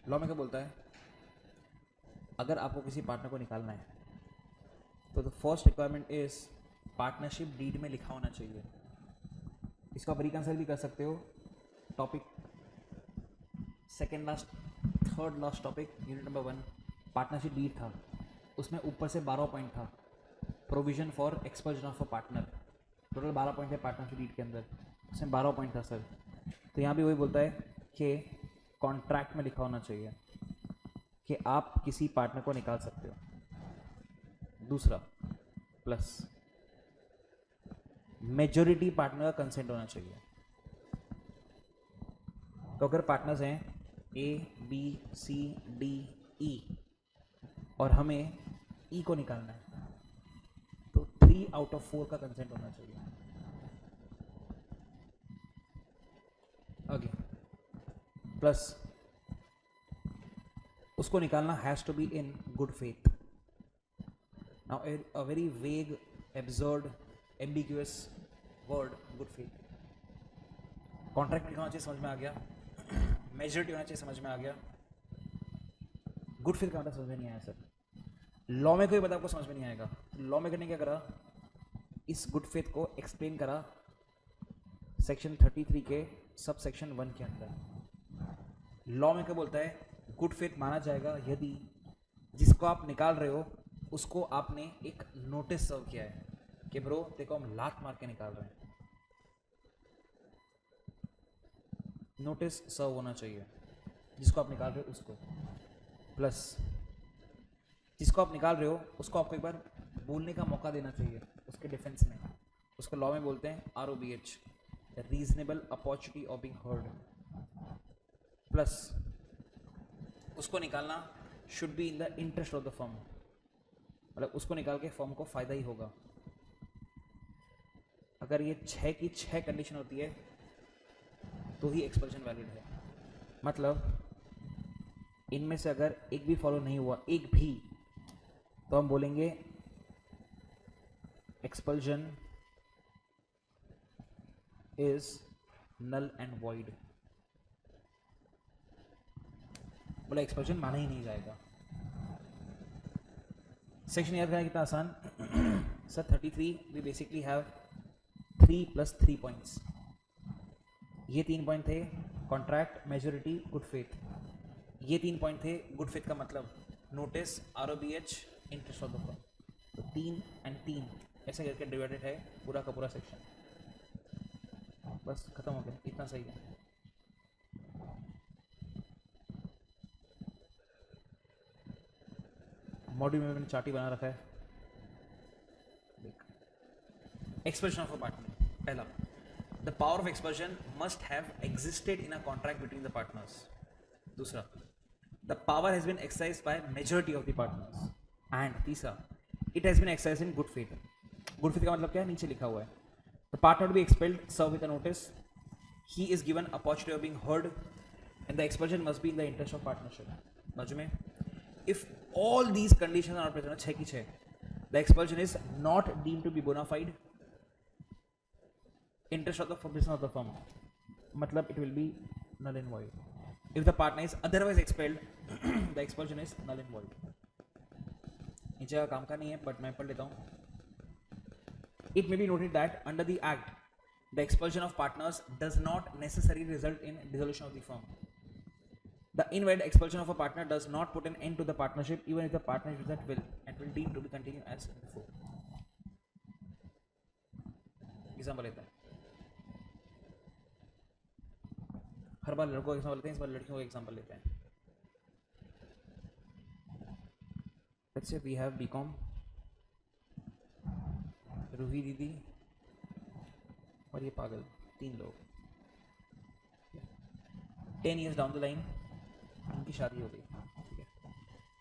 लॉ में क्या बोलता है, अगर आपको किसी पार्टनर को निकालना है तो the first requirement is partnership deed में लिखा होना चाहिए। इसको आप रिकंसिडर भी कर सकते हो। Topic second last third last topic unit number 1 partnership deed था, उसमें ऊपर से 12 पॉइंट था, provision for expulsion of a partner. Total 12 point है पार्टनरशिप डीड के अंदर, उसमें 12 पॉइंट था सर। तो यहाँ भी वही बोलता है कि कॉन्ट्रैक्ट में लिखा होना चाहिए कि आप किसी पार्टनर को निकाल सकते हो। दूसरा प्लस मेजॉरिटी पार्टनर का कंसेंट होना चाहिए। तो अगर पार्टनर्स हैं ए बी सी डी ई और हमें ई को निकालना है तो 3 आउट ऑफ 4 का कंसेंट होना चाहिए। आगे प्लस उसको निकालना has to be in good faith. Now a very vague absurd ambiguous word good faith. Contract लिखना चाहिए, समझ में आ गया। मेजॉरिटी होना चाहिए, समझ में आ गया। गुड फेथ का मतलब समझ में नहीं आया सर। लॉ में कोई बता आपको समझ में नहीं आएगा। लॉ में करने क्या करा, इस गुड फेथ को एक्सप्लेन करा सेक्शन 33 के सब सेक्शन 1 के अंदर। लॉ में क्या बोलता है, गुड फेथ माना जाएगा यदि जिसको आप निकाल रहे हो उसको आपने एक नोटिस सर्व किया है कि ब्रो देखो हम लात मार के निकाल रहे हैं। नोटिस सर्व होना चाहिए जिसको आप निकाल रहे हो उसको। प्लस जिसको आप निकाल रहे हो उसको आपको एक बार बोलने का मौका देना चाहिए उसके डिफेंस में। उसको लॉ में बोलते हैं ROBH, reasonable opportunity of being heard. Plus उसको निकालना should be in the interest of the firm, मतलब उसको निकाल के फर्म को फायदा ही होगा। अगर ये 6 की 6 कंडीशन होती है तो ही एक्सपल्शन वैलिड है। मतलब इनमें से अगर एक भी फॉलो नहीं हुआ, एक भी, तो हम बोलेंगे expulsion is null and void. बोला एक्सपल्शन माना ही नहीं जाएगा। सेक्शन याद करना कितना आसान sir. 33 we basically have 3 + 3 points. ये 3 पॉइंट थे कॉन्ट्रैक्ट, मेजॉरिटी, गुड फेथ। ये 3 पॉइंट थे गुड फेथ का मतलब notice, ROBH, interest of the firm. तो 3 और 3 ऐसे करके डिवाइडेड है पूरा का पूरा सेक्शन। बस खत्म हो गया, इतना सही है। मॉड्यूल में मैंने चार्ट ही बना रखा है। Expression of a partner. पहला, the power of expression must have existed in a contract between the partners. दूसरा, the power has been exercised by majority of the partners. And तीसरा, it has been exercised in good faith. Good faith का मतलब क्या है, नीचे लिखा हुआ है। The partner to be expelled served with a notice, he is given opportunity of being heard and the expression must be in the interest of partnership. बाजू में, if all these conditions are not present, 6 की 6, the expulsion is not deemed to be bona fide interest of the business of the firm, मतलब it will be null and void. If the partner is otherwise expelled, the expulsion is null and void. नीचे का काम का नहीं है but मैं पढ़ लेता हूँ। It may be noted that under the act, the expulsion of partners does not necessarily result in dissolution of the firm. The invalid expulsion of a partner does not put an end to the partnership even if the partnership is at will and will deem to be continue as before. Example लेते हैं, हर बार लड़कों का example लेते हैं, इस बार लड़कियों का example लेते हैं। Let's say we have BCom, Ruhi दीदी और ये पागल, 3 लोग। 10 years down the line उनकी शादी हो गई, ठीक है।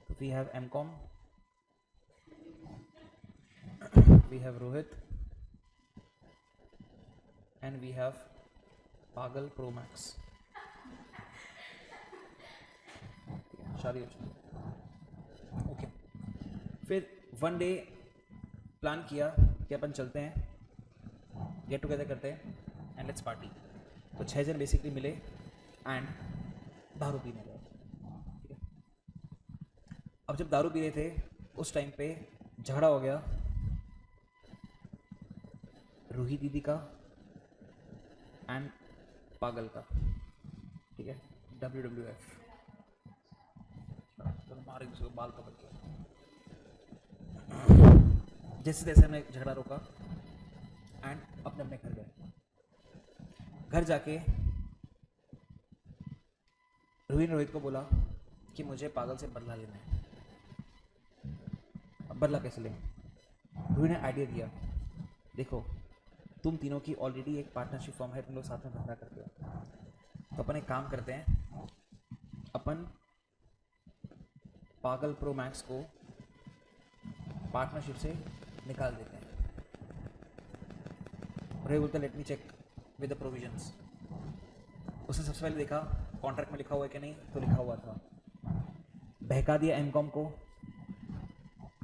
तो we have MCom, we have Rohit and we have पागल प्रो मैक्स। शादी हो चुकी। ओके, फिर वन डे प्लान किया कि अपन चलते हैं, गेट टुगेदर करते हैं एंड लेट्स पार्टी। तो 6 जन बेसिकली मिले एंड दारू पीने गए। अब जब दारू पी रहे थे उस टाइम पे झगड़ा हो गया रूही दीदी का एंड पागल का, ठीक है, WWF। तो मारे दूसरे को बाल पकड़ के, जैसे तैसे हमने झगड़ा रोका एंड अपने अपने घर गए। घर जाके रूही ने रोहित को बोला कि मुझे पागल से बदला लेना है। अब बदला कैसे लें? रूही ने आइडिया दिया, देखो तुम तीनों की ऑलरेडी एक पार्टनरशिप फॉर्म है, तुम लोग साथ में धंधा करते हो, तो अपन एक काम करते हैं, अपन पागल प्रो मैक्स को पार्टनरशिप से निकाल देते हैं। रोहित बोलता let me check with the provisions. उसने सबसे पहले देखा कॉन्ट्रैक्ट में लिखा हुआ है कि नहीं, तो लिखा हुआ था। बहका दिया एमकॉम को,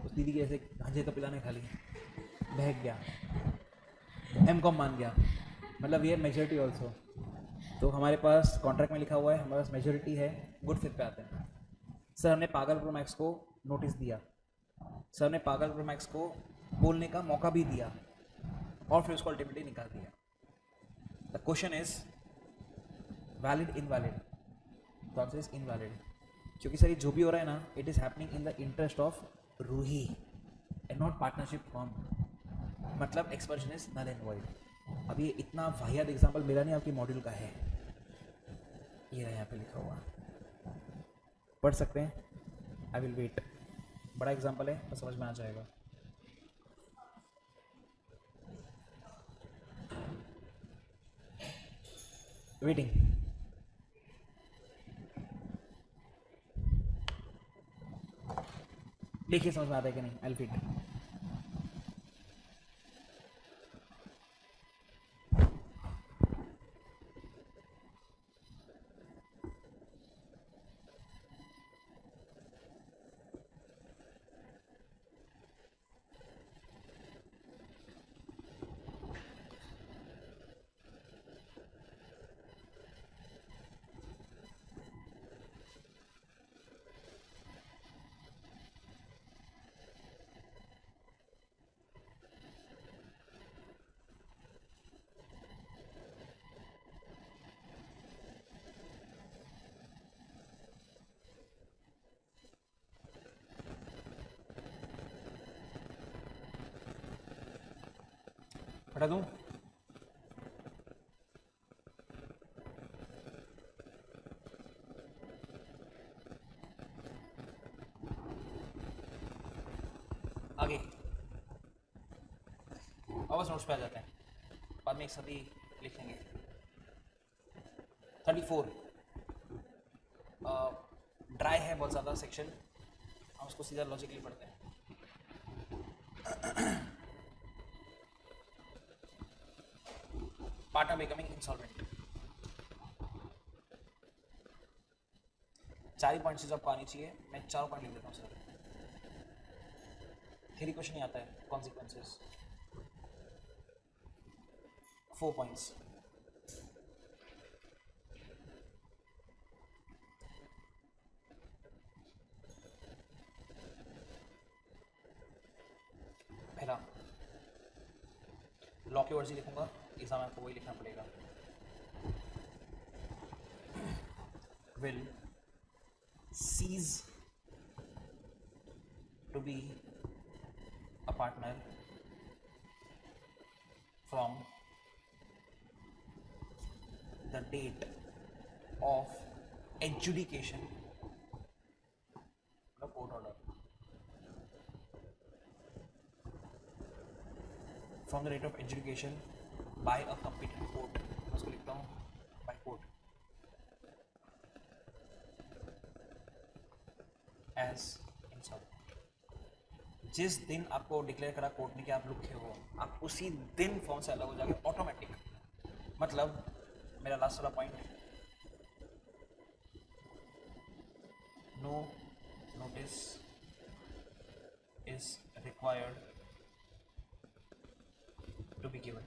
उस दीदी के ऐसे हंजे तो पिलाने खाली, बहक गया, एमकॉम मान गया, मतलब ये मेजोरिटी ऑल्सो। तो हमारे पास कॉन्ट्रैक्ट में लिखा हुआ है, हमारे पास मेजोरिटी है, गुड फिट पे आते हैं। सर हमने पागल प्रो मैक्स को नोटिस दिया, सर ने पागल प्रो मैक्स को बोलने का मौका भी दिया और फिर उसको अल्टीमेटली निकाल दिया। The question is valid invalid? तो आंसर इज इनवैलिड, क्योंकि सर ये जो भी हो रहा है ना, it is happening in the interest of Ruhi and not partnership form, मतलब expulsion is null and void. अब ये इतना वाहियात एग्जाम्पल मेरा नहीं, आपकी मॉड्यूल का है, ये रहा यहाँ पे लिखा हुआ, पढ़ सकते हैं। आई विल वेट, बड़ा एग्जाम्पल है तो समझ में आ जाएगा। वेटिंग, देखिए समझ में आता है कि नहीं। I will fit. हटा दूं? आगे आवाज नोट्स पे आ जाते हैं, बाद में एक साथ ही लिखेंगे। 34 ड्राई है बहुत ज़्यादा सेक्शन, हम उसको सीधा लॉजिकली पढ़ते हैं। पार्टनर बिकमिंग इंसॉल्वेंट, 4 ही पॉइंट्स आपको आनी चाहिए, मैं 4 पॉइंट लिख देता हूँ सर। थ्योरी क्वेश्चन नहीं आता है, कॉन्सिक्वेंसेस 4 पॉइंट्स। पहला लॉ की वर्ड लिखूंगा, एग्जाम में आपको वही लिखना पड़ेगा। Will cease to be a partner from the date of adjudication of court order, from the date of adjudication by a competent court। उसको लिखता हूँ by court as insolvent। जिस दिन आपको डिक्लेयर करा कोर्ट ने कि आप रुके हो, आप उसी दिन फॉर्म से अलग हो जाएंगे ऑटोमेटिक। मतलब मेरा लास्ट वाला point, no notice is required to be given.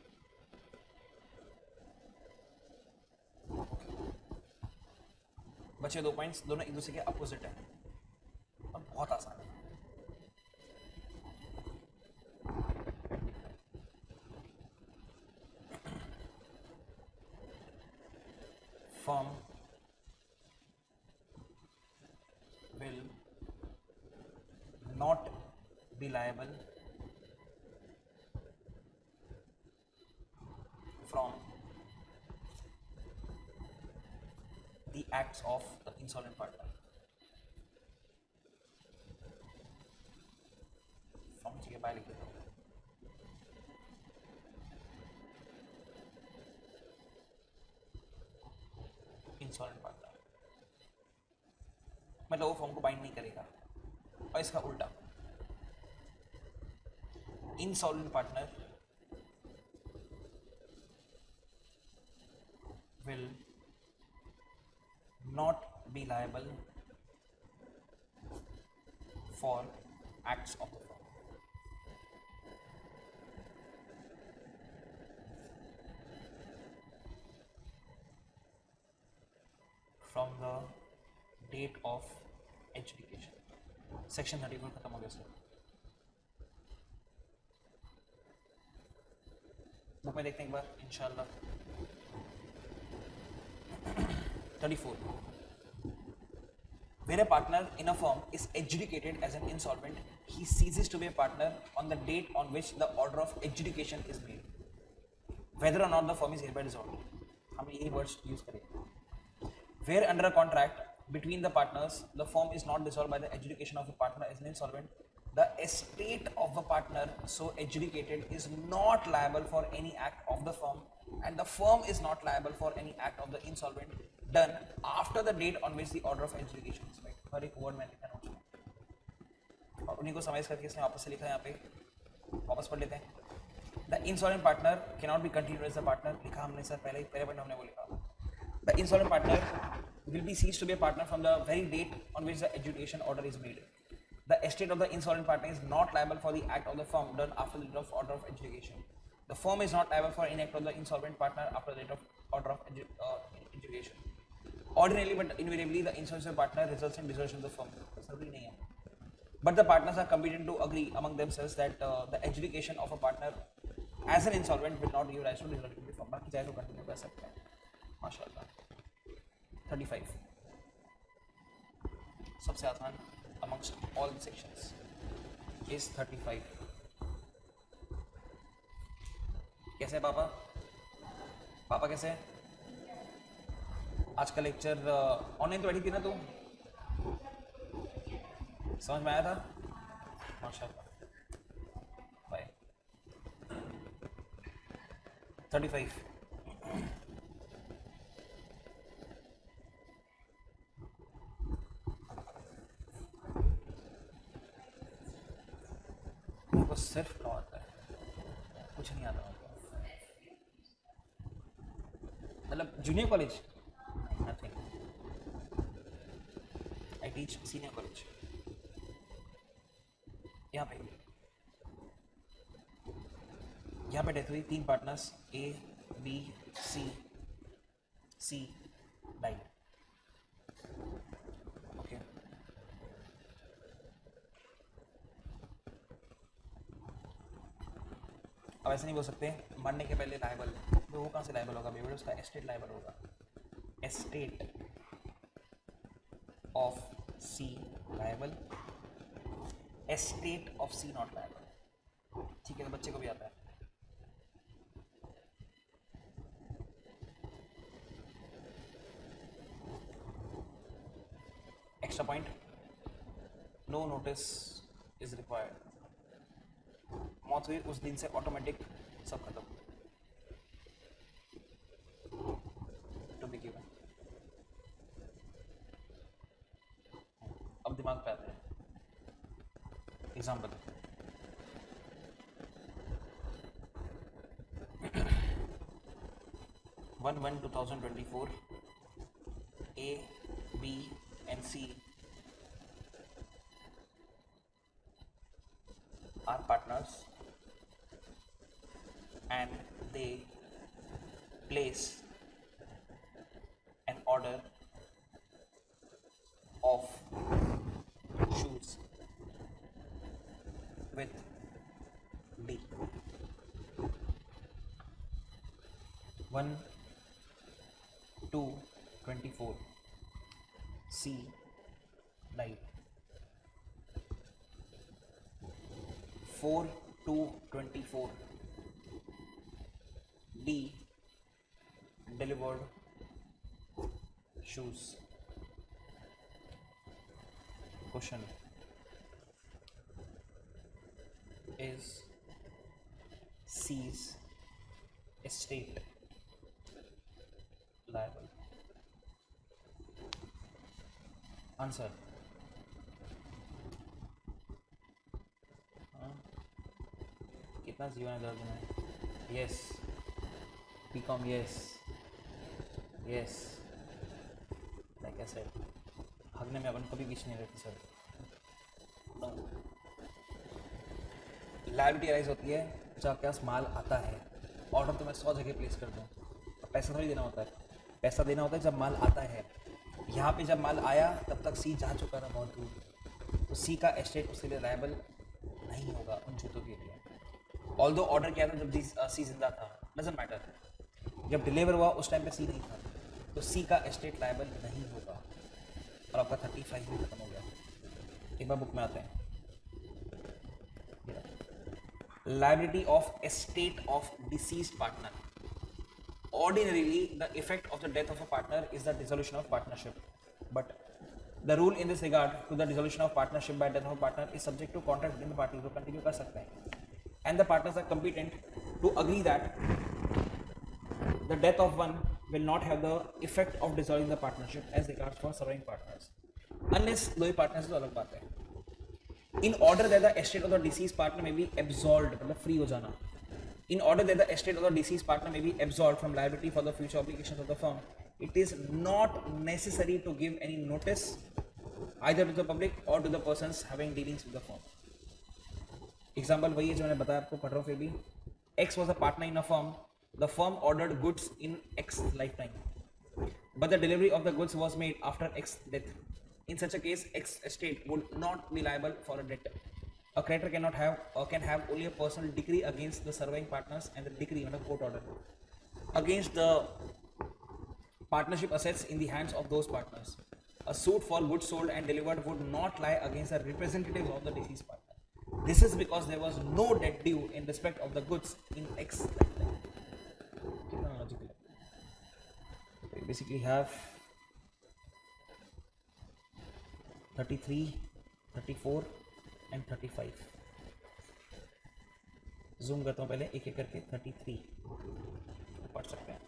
बचे 2 पॉइंट्स, दोनों एक दूसरे के अपोजिट है और बहुत आसान है। Firm will not be liable from the acts of the insolvent partner. From चाहिए बाय लिख देता हूँ। इंसॉल्वेंट पार्टनर मतलब वो फॉर्म को बाइंड नहीं करेगा, और इसका उल्टा insolvent partner will not be liable for acts of the firm. From the date of adjudication. Section 34 खत्म हो गया सर। बुक में देखते हैं एक बार इंशाल्लाह। 34. Where a partner in a firm is adjudicated as an insolvent, he ceases to be a partner on the date on which the order of adjudication is made, whether or not the firm is hereby dissolved. हम यही words use करेंगे। Where under a contract between the partners, the firm is not dissolved by the adjudication of the partner as an insolvent, the estate of the partner so adjudicated is not liable for any act of the firm, and the firm is not liable for any act of the insolvent done after the date on which the order of adjudication is made. हर एक word में लिखा notes में, और उन्हीं को समझ करके इसने वापस से लिखा है यहाँ पे, वापस पढ़ लेते हैं। The insolvent partner cannot be continued as a partner, लिखा हमने सर पहले पॉइंट हमने वो लिखा। The insolvent partner will be ceased to be a partner from the very date on which the adjudication order is made. The estate of the insolvent partner is not liable for the act of the firm done after the date of order of adjudication. The firm is not liable for any act of the insolvent partner after the date of order of adjudication. Ordinarily, but invariably, the insolvent partner results in dissolution of the firm. जरूरी नहीं है, but the partners are competent to agree among themselves that the adjudication of a partner as an insolvent will not give rise to dissolution of the firm. बाकी चाहे तो continue कर सकते हैं, माशाल्लाह। 35 सबसे आसान amongst all the sections is 35. कैसे है पापा? पापा कैसे है? आज का लेक्चर ऑनलाइन तो बैठी थी ना तू? समझ में आया था? माशाल्लाह। बाय। 35 को सिर्फ ड्रॉ आता है, कुछ नहीं आता मतलब junior college nothing, I teach senior college. यहाँ पे डेथ हुई, 3 partners A B C died. Okay, अब ऐसे नहीं बोल सकते मरने के पहले लायबल, तो वो कहाँ से लायबल होगा बेबी? उसका एस्टेट लायबल होगा। Estate of C liable, estate of C not liable. ठीक है, तो बच्चे को भी आता है। Extra point, no notice is required. मौत हुई उस दिन से ऑटोमेटिक सब खत्म टू बी गिवन। अब दिमाग पे आते हैं example. 1/1/2024 A, B and C are partners and they place an order of shoes 1 to 24, C night. 4 to 24, D delivered shoes. Question: is C's estate liable? Answer: कितना जीवन है दर्द में? Yes, become yes, yes, like I said, हगने में अपन कभी पीछे नहीं रहती सर। लायबिलिटी राइज होती है जब आपके पास माल आता है। ऑर्डर तो मैं 100 जगह प्लेस कर दूँ, पैसा थोड़ी देना होता है, पैसा देना होता है जब माल आता है। यहाँ पे जब माल आया तब तक सी जा चुका था बहुत दूर, तो सी का एस्टेट उसके लिए लायबल नहीं होगा उन जूतों के लिए। ऑल्दो ऑर्डर किया था जब सी जिंदा था, डजंट मैटर, जब डिलीवर हुआ उस टाइम पे सी नहीं था, तो सी का एस्टेट लायबल नहीं होगा। और आपका 35 भी खत्म हो गया। एक बार बुक में आते हैं। Liability of estate of deceased partner. Ordinarily, the effect of the death of a partner is the dissolution of partnership. But the rule in this regard to the dissolution of partnership by death of a partner is subject to contract between the parties. वो continue कर सकते हैं. And the partners are competent to agree that the death of one will not have the effect of dissolving the partnership as regards for surviving partners. Unless दो ही partners तो अलग बात है. In order that the estate of the deceased partner may be absolved, मतलब free हो जाना. In order that the estate of the deceased partner may be absolved from liability for the future obligations of the firm, it is not necessary to give any notice either to the public or to the persons having dealings with the firm. Example वही है जो मैंने बताया आपको, पढ़ रहा हूँ फिर भी. X was a partner in a firm. The firm ordered goods in X lifetime, but the delivery of the goods was made after X death. In such a case, X estate would not be liable for a debt. A creditor cannot have or can have only a personal decree against the surviving partners, and the decree under court order against the partnership assets in the hands of those partners. A suit for goods sold and delivered would not lie against the representatives of the deceased partner. This is because there was no debt due in respect of the goods in X lifetime. We basically have 33, 34 and 35. Zoom करता हूँ पहले एक एक करके. 33 पढ़ सकते हैं.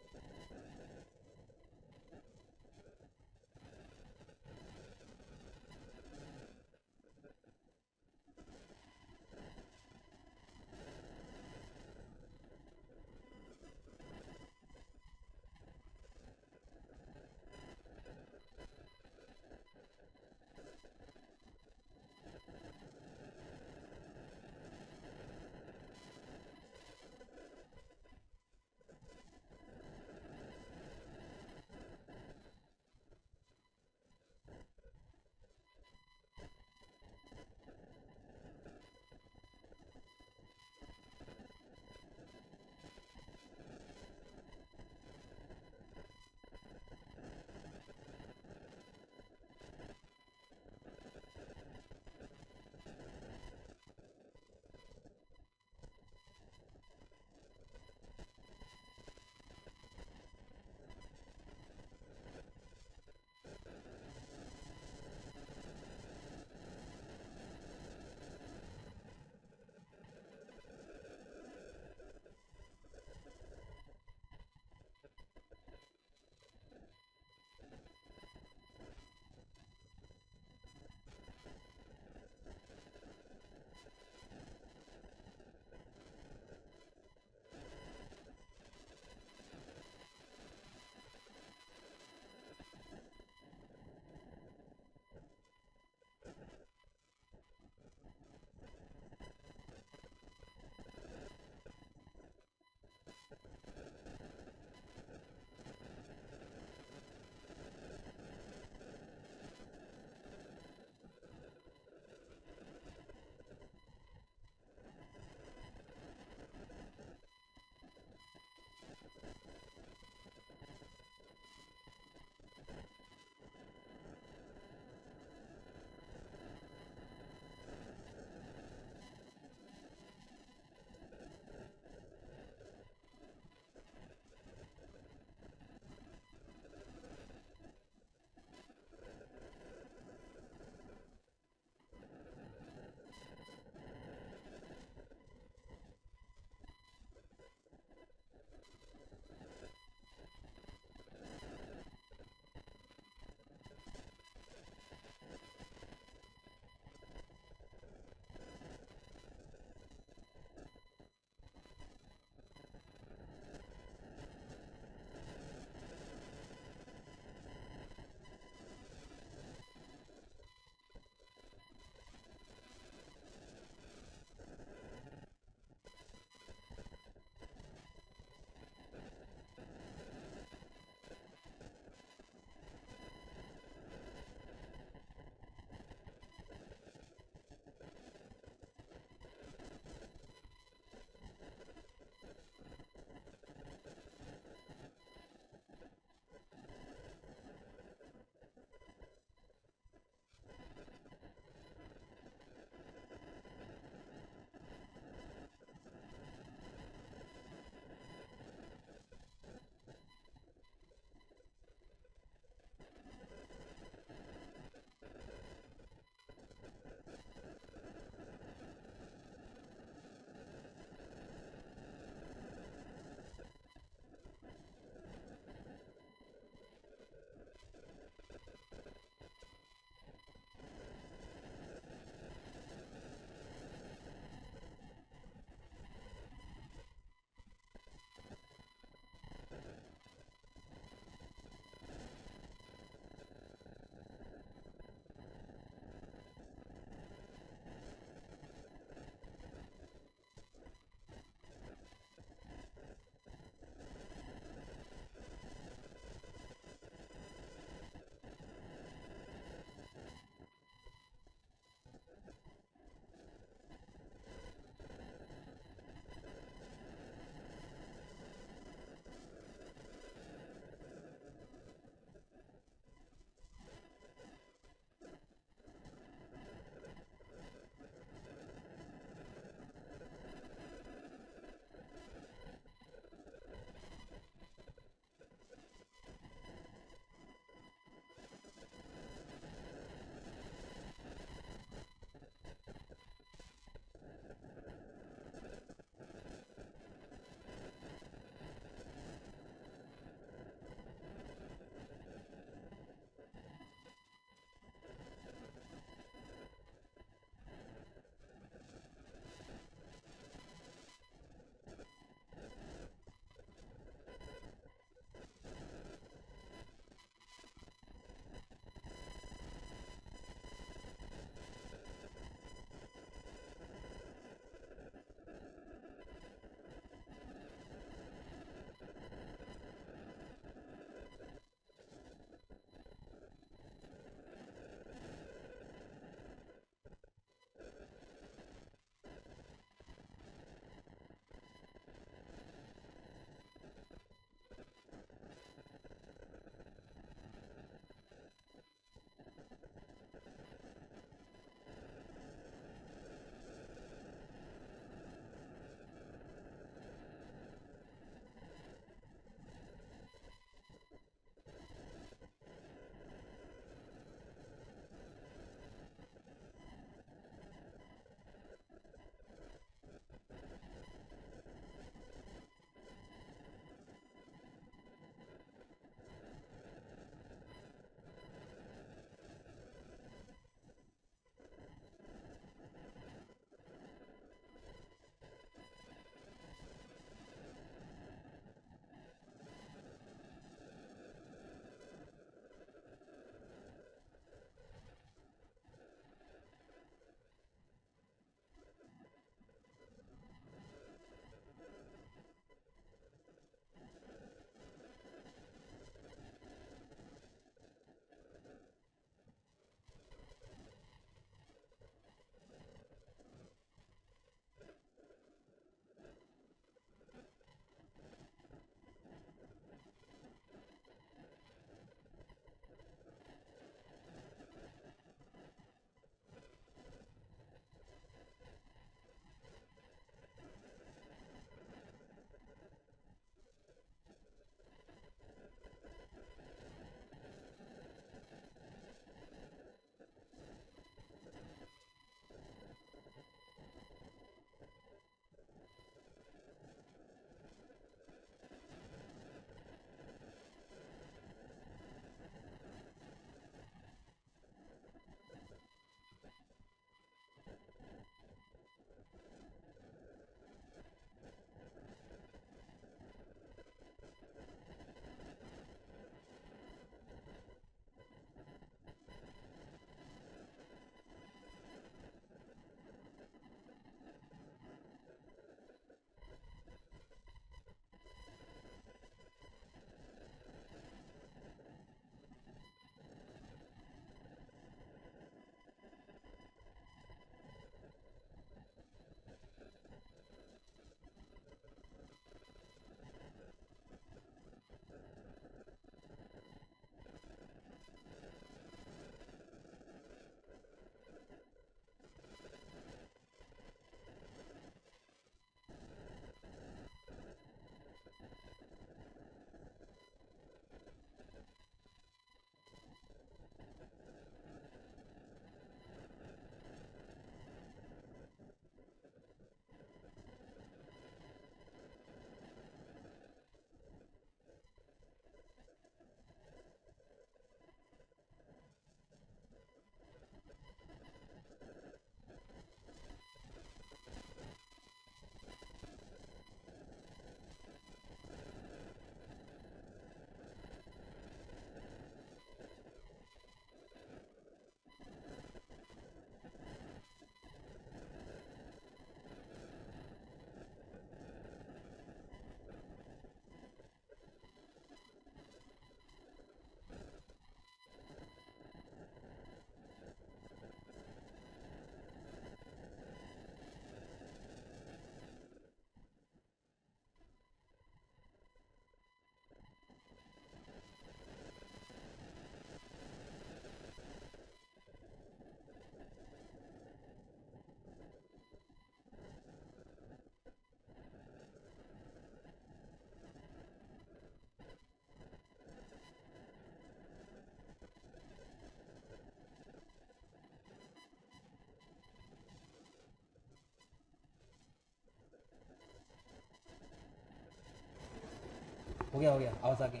हो गया आवाज आ गई।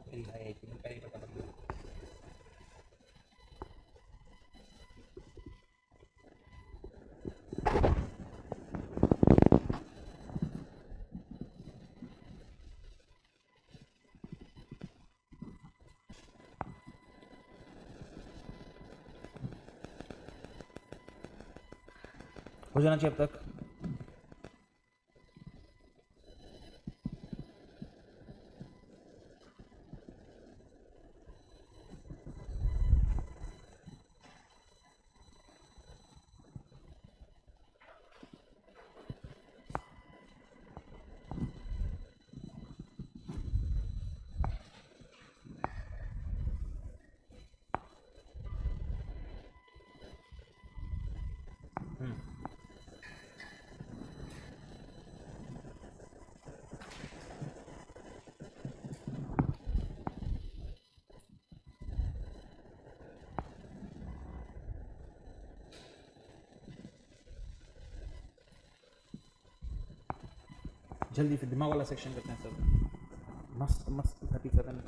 मेरी हाई आई थी, पहले ही पता लग गया। हो जाना चाहिए अब तक। जल्दी फिर दिमाग वाला सेक्शन करते हैं सब। मस्त मस्त 37।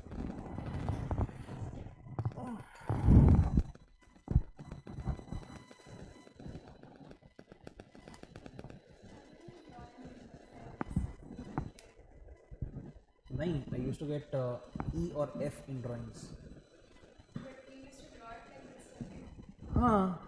नहीं, आई यूज्ड टू गेट ई और एफ इन ड्राइंग्स। हाँ,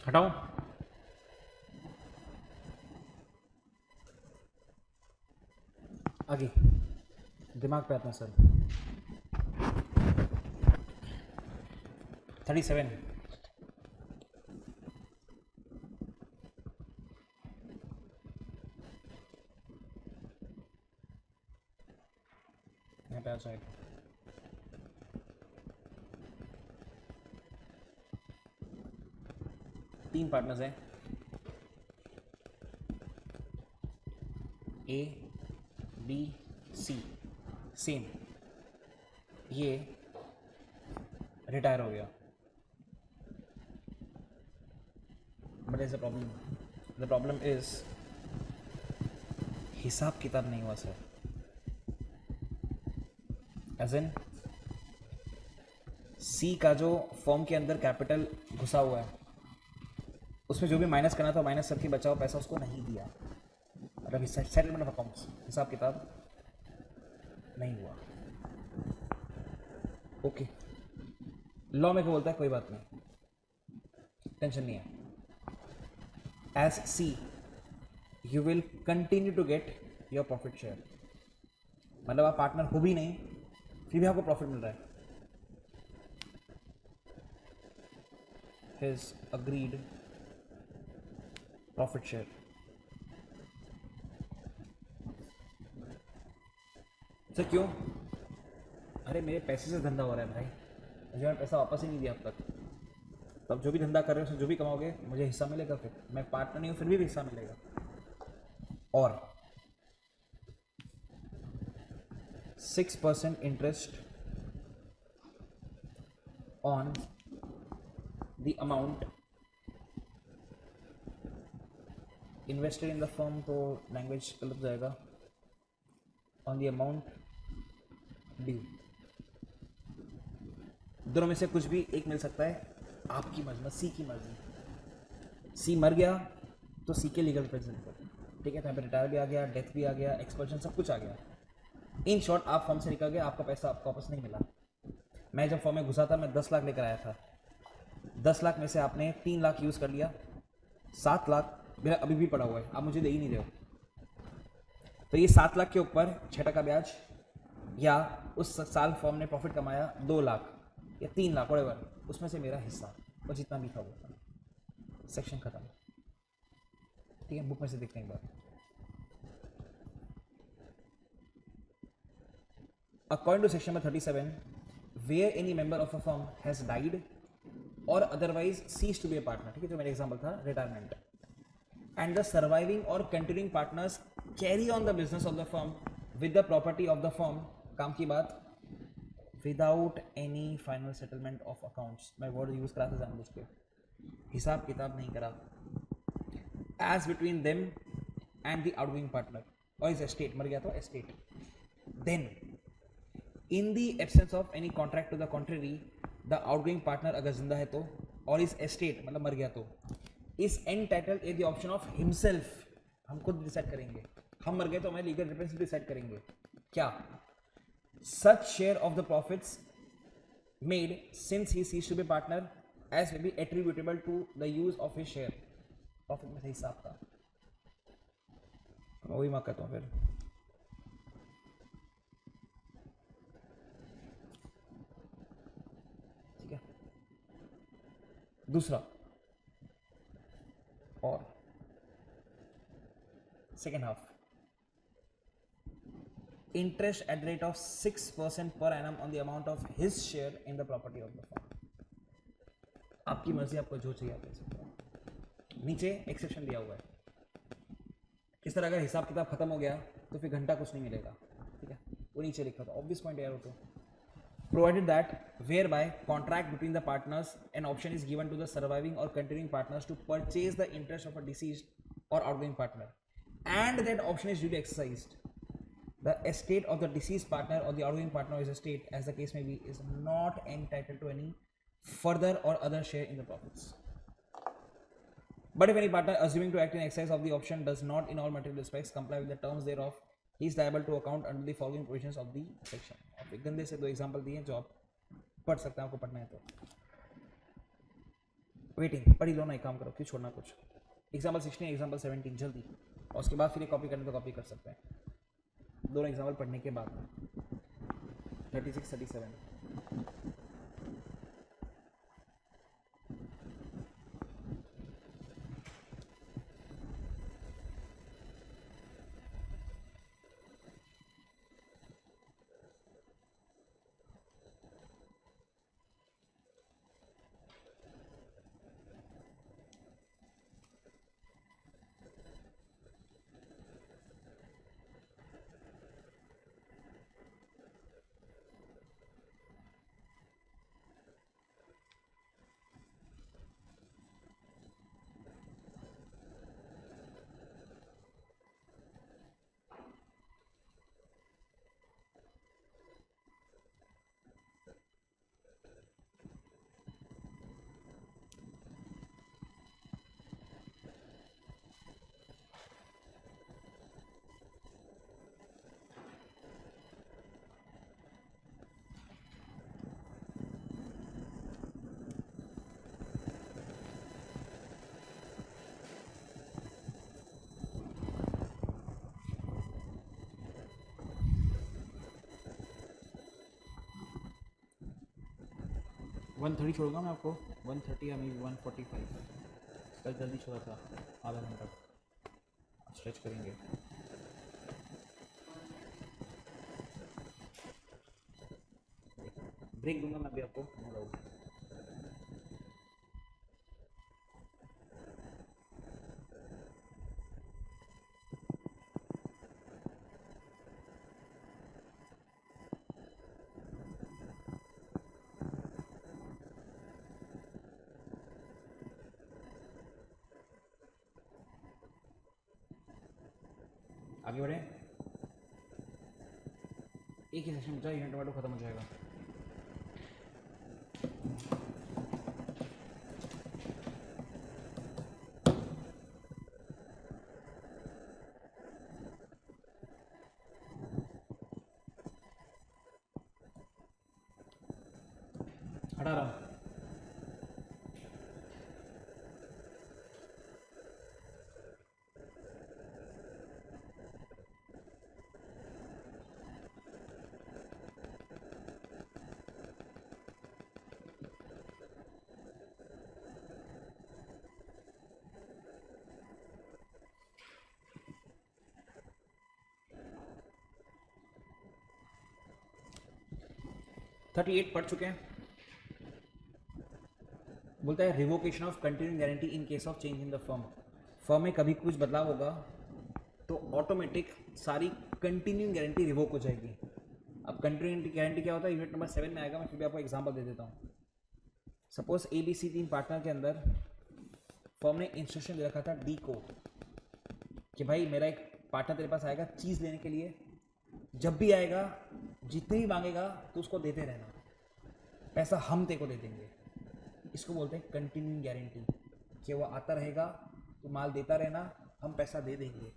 हटाओ। आगे दिमाग पे आते हैं सर। 37। यहाँ पे साइड 3 पार्टनर्स हैं, ए बी सी, सेम। ये रिटायर हो गया, but is a problem. The problem is हिसाब किताब नहीं हुआ सर। एज इन सी का जो फॉर्म के अंदर कैपिटल घुसा हुआ है, उसमें जो भी माइनस करना था माइनस करके बचा हुआ पैसा उसको नहीं दिया। मतलब सेटलमेंट ऑफ अकाउंट्स, हिसाब किताब नहीं हुआ। ओके, लॉ में क्या बोलता है, कोई बात नहीं, टेंशन नहीं है। As C you will continue to get your profit share. मतलब आप पार्टनर हो भी नहीं, फिर भी आपको प्रॉफिट मिल रहा है। His agreed profit share. Sir क्यों? अरे मेरे पैसे से धंधा हो रहा है भाई, मुझे मैंने पैसा वापस ही नहीं दिया अब तक। तो अब जो भी धंधा कर रहे हो उसमें जो भी कमाओगे मुझे हिस्सा मिलेगा, फिर मैं पार्टनर नहीं हूँ फिर भी हिस्सा मिलेगा। और 6% interest on the amount invested in the firm, तो लैंग्वेज गलत जाएगा, ऑन द अमाउंट ड्यू। दोनों में से कुछ भी एक मिल सकता है, आपकी मर्जी, सी की मर्जी। सी मर गया तो सी के लीगल रिप्रेजेंटेटिव, ठीक है, तो यहाँ पे रिटायर भी आ गया, डेथ भी आ गया, एक्सपर्शन सब कुछ आ गया। इन शॉर्ट आप फॉर्म से निकल गए, आपका पैसा आपको वापस नहीं मिला। मैं जब फॉर्म में घुसा था मैं 10 लाख लेकर आया था, 10 लाख में से आपने 3 लाख यूज़ कर लिया, 7 लाख मेरा अभी भी पड़ा हुआ है, आप मुझे दे ही नहीं रहे हो। तो ये 7 लाख के ऊपर 6% ब्याज, या उस साल फॉर्म ने प्रॉफिट कमाया 2 लाख या 3 लाख व्हाटएवर, उसमें से मेरा हिस्सा और जितना भी था वो था। सेक्शन खत्म, ठीक है। बुक में से देखते हैं एक बार। According to section number 37, where any member of a firm has died or otherwise cease to be a partner, ठीक है, जो मेरा एग्जाम्पल था retirement, and the surviving or continuing partners carry on the business of the firm with the property of the firm, काम की बात, without any final settlement of accounts, मैं word use करा था जानबूझ के, हिसाब किताब नहीं करा, as between them and the outgoing partner or his estate, मर गया तो estate, then in the absence of any contract to the contrary, the outgoing partner अगर जिंदा है तो, और his estate मतलब मर गया तो, is entitled in the option of himself, हम खुद डिसाइड करेंगे, हम मर गए तो हमारे लीगल रिप्रेजेंटेटिव डिसाइड करेंगे क्या, such share of the profits made since he ceased to be partner as may be attributable to the use of his share, profit में से हिस्सा आपका, मैं वही मार्क करता हूँ फिर। ठीक है, दूसरा और second half, interest at the rate of 6% per annum on the amount of his share in the property of the firm, आपकी मर्जी, आपको जो चाहिए आप ले सकते हो। नीचे एक्सेप्शन दिया हुआ है, किस तरह अगर हिसाब किताब खत्म हो गया तो फिर घंटा कुछ नहीं मिलेगा, ठीक है, वो नीचे लिखा था, ऑब्वियस पॉइंट यार वो तो। provided that whereby contract between the partners an option is given to the surviving or continuing partners to purchase the interest of a deceased or outgoing partner, and that option is duly exercised, the estate of the deceased partner or the outgoing partner or his estate, as the case may be, is not entitled to any further or other share in the profits. But if any partner assuming to act in excess of the option does not in all material respects comply with the terms thereof, he is liable to account under the following provisions of the section. अब एक गंदे से 2 example दिए जो आप पढ़ सकते हैं, आपको पढ़ना है तो वेटिंग पढ़ ही लो ना, एक काम करो, क्यों छोड़ना कुछ। एग्जाम्पल 16, एग्जाम्पल 17 जल्दी, और उसके बाद फिर कॉपी करने तो कॉपी कर सकते हैं, दोनों एग्जाम्पल पढ़ने के बाद। 36, 37 130 छोड़ूंगा मैं आपको, 130 या मे 145, कल जल्दी छोड़ा था, आधा घंटा स्ट्रेच करेंगे। ब्रेक दूंगा मैं अभी आपको, नो डाउट। आगे बढ़े, एक ही सेशन बचा, यूनिट नंबर 2 खत्म हो जाएगा। हटा रहा हूँ। थर्टी 38 पढ़ चुके हैं। बोलता है revocation of continuing guarantee in case of change in the firm. Firm में कभी कुछ बदलाव होगा तो ऑटोमेटिक सारी कंटिन्यूइंग गारंटी रिवोक हो जाएगी। अब कंटिन्यूइंग गारंटी क्या होता है, यूनिट नंबर 7 में आएगा, मैं फिर भी आपको एग्जांपल दे देता हूँ। सपोज ABC 3 पार्टनर के अंदर फर्म ने इंस्ट्रक्शन दे रखा था डी को कि भाई मेरा एक पार्टनर तेरे पास आएगा चीज़ लेने के लिए, जब भी आएगा जितने भी मांगेगा तो उसको देते रहना, पैसा हम तेरे को दे देंगे। इसको बोलते हैं कंटिन्यूइंग गारंटी, कि वो आता रहेगा तो माल देता रहना, हम पैसा दे देंगे।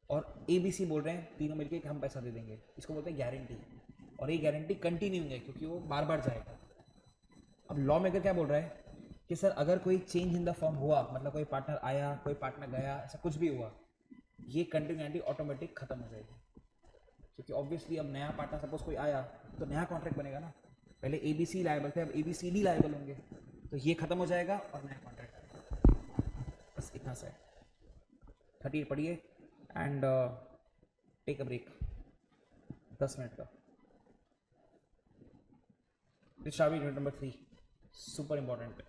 और ABC बोल रहे हैं तीनों मिलके कि हम पैसा दे देंगे, इसको बोलते हैं गारंटी। और ये गारंटी कंटिन्यूइंग है क्योंकि वो बार बार जाएगा। अब लॉ मेकर क्या बोल रहा है कि सर अगर कोई चेंज इन द फर्म हुआ, मतलब कोई पार्टनर आया कोई पार्टनर गया, ऐसा कुछ भी हुआ, ये कंटिन्यू गारंटी ऑटोमेटिक खत्म हो जाएगी। क्योंकि ऑब्वियसली अब नया पार्टनर सपोज कोई आया तो नया कॉन्ट्रैक्ट बनेगा ना, पहले ABC लायबल थे, अब ABCD लायबल होंगे, तो ये खत्म हो जाएगा और नया कॉन्ट्रैक्ट आएगा। बस इतना सा है। 38 पढ़िए and take a break 10 minute का। यूनिट नंबर 3 सुपर इंपॉर्टेंट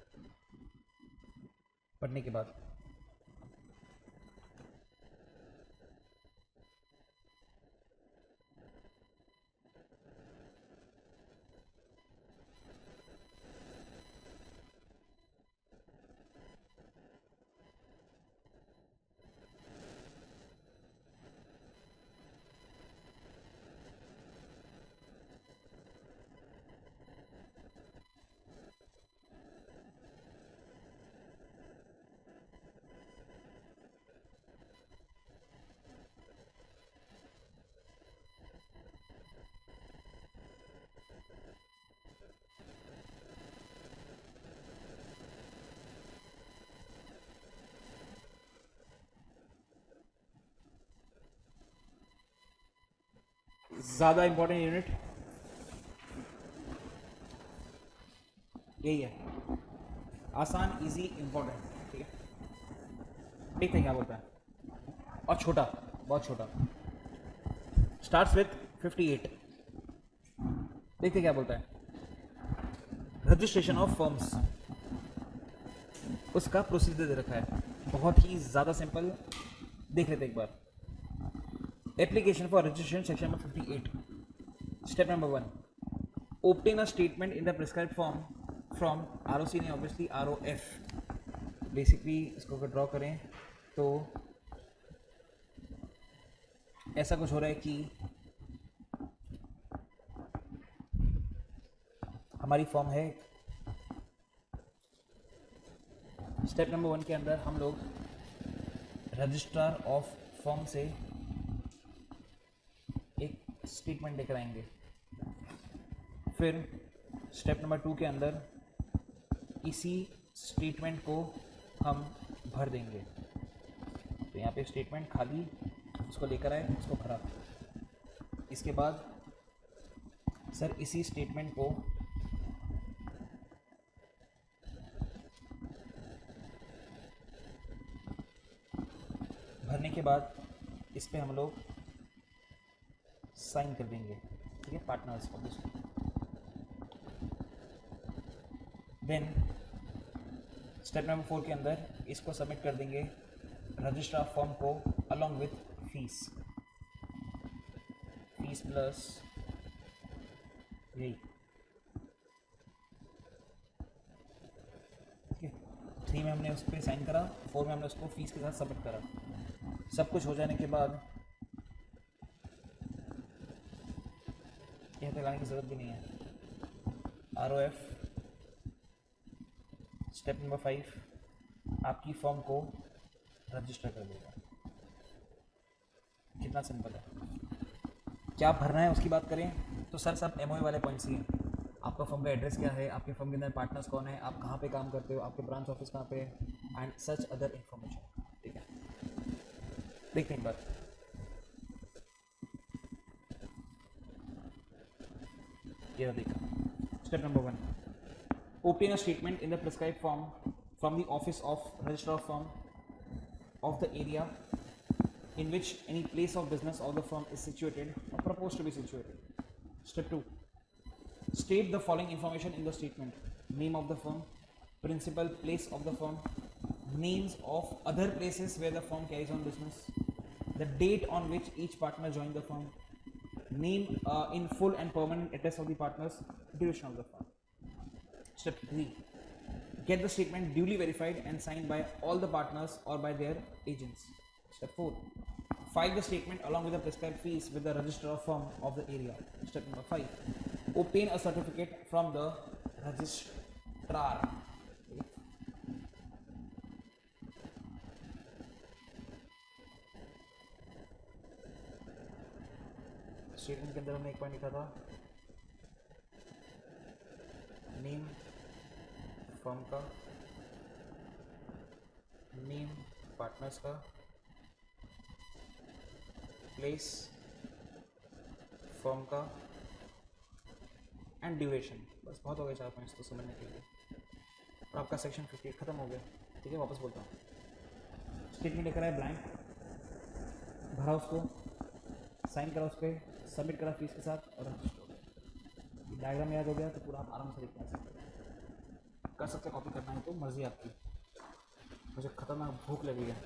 पढ़ने के बाद। ज़्यादा इंपॉर्टेंट यूनिट यही है, आसान इजी इंपॉर्टेंट, ठीक है। देखते हैं क्या बोलता है, और छोटा, बहुत छोटा, स्टार्ट्स विथ 58। देखते हैं क्या बोलता है। रजिस्ट्रेशन ऑफ फर्म्स, उसका प्रोसीजर दे रखा है, बहुत ही ज़्यादा सिंपल, देख लेते एक बार। Application for registration section number 58। Step number 1, obtain a statement in the prescribed form from ROC नहीं ऑब्वियसली ROF। बेसिकली इसको अगर ड्रॉ करें तो ऐसा कुछ हो रहा है कि हमारी फॉर्म है। स्टेप नंबर 1 के अंदर हम लोग रजिस्ट्रार ऑफ फॉर्म से एक स्टेटमेंट लेकर आएंगे। फिर स्टेप नंबर 2 के अंदर इसी स्टेटमेंट को हम भर देंगे। तो यहाँ पे स्टेटमेंट खाली, उसको लेकर आए, उसको भरा। इसके बाद सर इसी स्टेटमेंट को भरने के बाद इस पे हम लोग साइन कर देंगे, ठीक है, partners obviously. Then step number 4 के अंदर इसको सबमिट कर देंगे रजिस्ट्रार फॉर्म को अलॉन्ग विथ फीस प्लस यही, ठीक है। 3 में हमने उस पर साइन करा, 4 में हमने उसको फीस के साथ सबमिट करा। सब कुछ हो जाने के बाद यह लगाने की जरूरत भी नहीं है। ROF स्टेप नंबर 5 आपकी फॉर्म को रजिस्टर कर देगा। कितना सिंपल है। क्या भरना है उसकी बात करें तो सर सब MOA वाले पॉइंट्स ही हैं। आपका फर्म का एड्रेस क्या है, आपके फर्म के अंदर पार्टनर्स कौन है, आप कहाँ पे काम करते हो, आपके ब्रांच ऑफिस कहाँ पे है, एंड सच अदर इंफॉर्मेशन। ठीक है, देखते हैं एक बार। ये देखा step number 1, obtain a statement in the prescribed form from the office of registrar of firm of the area in which any place of business of the firm is situated or proposed to be situated. Step 2, state the following information in the statement: name of the firm, principal place of the firm, names of other places where the firm carries on business, the date on which each partner joined the firm, name in full and permanent address of the partners, duration of the firm. Step 3, get the statement duly verified and signed by all the partners or by their agents. Step 4, file the statement along with the prescribed fees with the registrar of firm of the area. Step number 5, obtain a certificate from the registrar. Statement के अंदर हमने एक point लिखा था, name firm का, name partners का, place firm का, and duration. बस बहुत हो गए 4 पॉइंट्स तो समझने के लिए। और आपका सेक्शन 58 खत्म हो गया। ठीक है, वापस बोलता हूँ। स्टेटमेंट लेकर आए ब्लैंक, भरा उसको, साइन करा उस पर, सबमिट करा फीस के साथ और रजिस्टर हो गया। डायग्राम याद हो गया तो पूरा आप आराम से लिख कर सकते। कॉपी करना है तो मर्जी आपकी। मुझे खतरनाक भूख लगी है,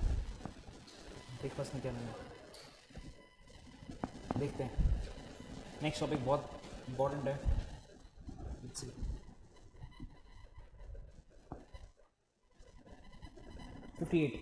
ब्रेकफास्ट में क्या नहीं है, देखते हैं। नेक्स्ट टॉपिक बहुत इम्पोर्टेंट है। Let's see. 58,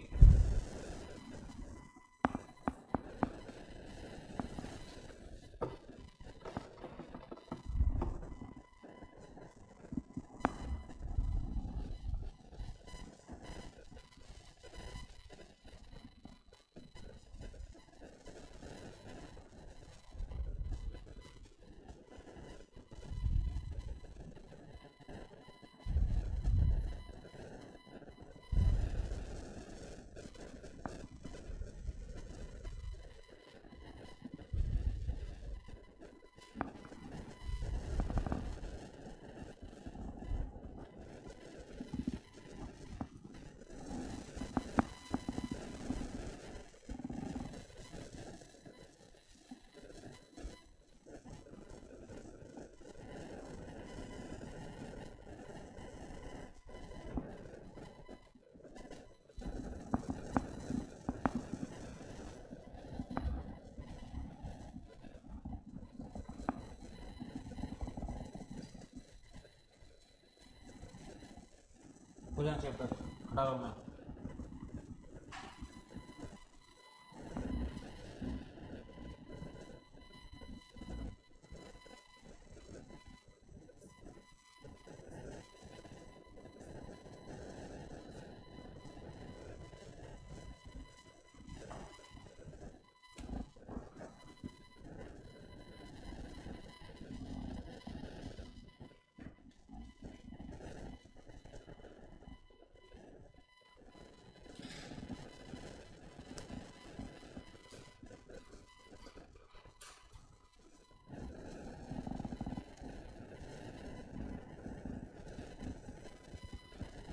हो जाना चैप्टर हटा रहा हूँ मैं।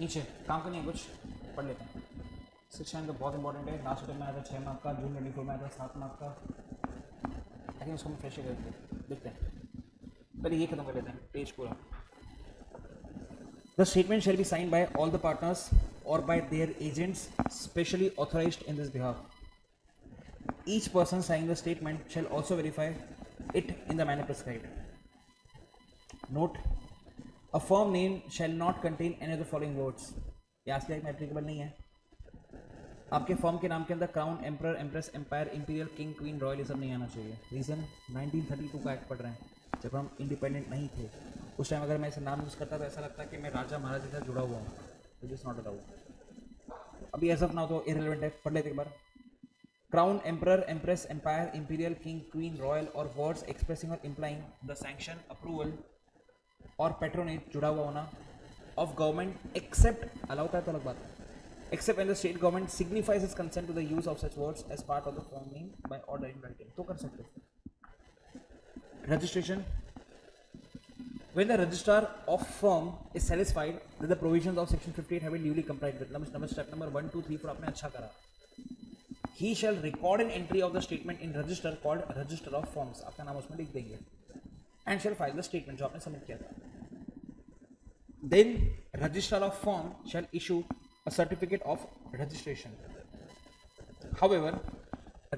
नीचे काम करनी है, कुछ पढ़ लेते हैं। 6 तो बहुत इंपॉर्टेंट है। लास्ट टाइम में आया था 6 मार्क का, जून 24 में आया था 7 मार्क का। आई थिंक उसको हम फ्रेश करके देखते हैं। पहले ये खत्म कर लेते हैं पेज पूरा। The statement shall be signed by all the partners or by their agents specially authorised in this behalf. Each person signing the statement shall also verify it in the manner prescribed. Note: a firm name shall not contain any of the following words. ये आज के life में applicable नहीं है. आपके firm के नाम के अंदर crown, emperor, empress, empire, imperial, king, queen, royal ये सब नहीं आना चाहिए. रीजन 1932 का एक्ट पढ़ रहे हैं. जब हम इंडिपेंडेंट नहीं थे उस टाइम अगर मैं ऐसा नाम यूज़ करता तो ऐसा लगता कि मैं राजा महाराजा से जुड़ा हुआ हूँ, विच इज़ नॉट अलाउड। अभी एज ऑफ नाउ तो इरेलेवेंट है, पढ़ लेते एक बार। Crown, emperor, empress, empire, imperial, king, queen, royal or words expressing or implying the sanction, approval or patronage, जुड़ा हुआ होना, ऑफ गवर्नमेंट एक्सेप्ट, अलाउ का तो अलग बात है, except when the state government signifies its consent to the use of such words as part of the forming by order in writing, तो कर सकते हो। Registration, when the registrar of firm is satisfied that the provisions of section 58 have been duly complied with, number step number 1 2 3 4 आपने अच्छा करा, he shall record an entry of the statement in register called register of firms, आपका नाम उसमें लिख देंगे, and shall file the statement जो आपने सबमिट किया था। Then registrar of firm shall issue a certificate of registration. However,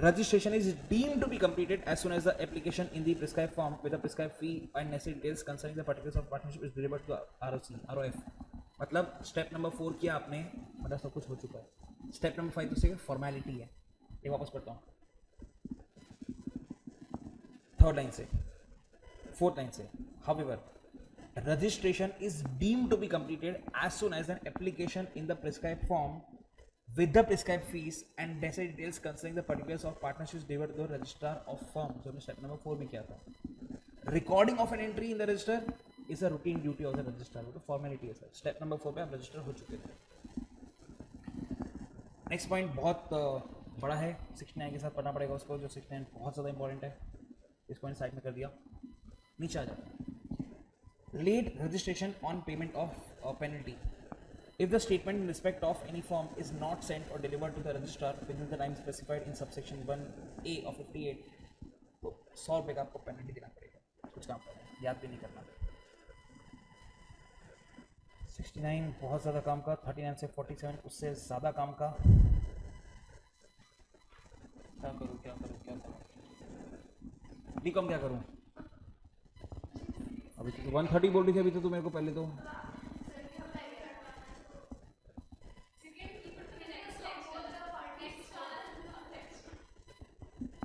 registration is deemed to be completed as soon as the application in the prescribed form with the prescribed fee and necessary details concerning the particulars of partnership is delivered to ROF। मतलब step number 4 किया आपने, मतलब सब कुछ हो चुका है। Step number 5 तो सिर्फ फॉर्मेलिटी है। एक वापस पढ़ता हूँ, थर्ड लाइन से, फोर्थ लाइन से। However, registration is deemed to be completed as soon as an application in the prescribed form with the prescribed fees and necessary details concerning the particulars of partnerships delivered to the registrar of firm, जो हमने step number 4 में किया था। Recording of an entry in the register is a routine duty of the registrar, वो तो formality है sir. Step number 4 पे आप रजिस्टर हो चुके थे। नेक्स्ट पॉइंट बहुत बड़ा है, 69 के साथ पढ़ना पड़ेगा उसको, जो 69 बहुत ज़्यादा इंपॉर्टेंट है। इस पॉइंट साइड में कर दिया, नीचे आ जाता है। Late registration on payment of penalty. If the statement in respect of any form is not sent or delivered to the registrar within the time specified in subsection 1A of 58, तो 100 रुपये का आपको पेनल्टी देना पड़ेगा। कुछ काम करना है, याद भी नहीं करना। 69 बहुत ज़्यादा काम का, 39 से 47 उससे ज़्यादा काम का। क्या करूँ? बीकॉम क्या करूँ? अभी तो 130 बोल रही थी, अभी तो मेरे को पहले तो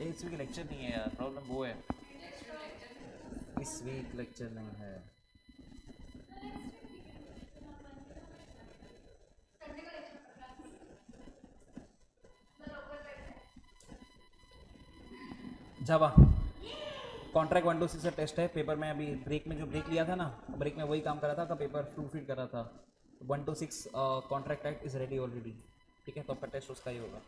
इस वीक लेक्चर नहीं है यार, प्रॉब्लम वो है, इस वीक लेक्चर नहीं है। जावा कॉन्ट्रैक्ट 1 to 6 का टेस्ट है। पेपर में अभी ब्रेक में जो ब्रेक लिया था ना, ब्रेक में वही काम करा था, पेपर प्रूफ रीड कर रहा था। 1 to 6 contract act is ready already, ठीक है, तो आपका टेस्ट उसका ही होगा।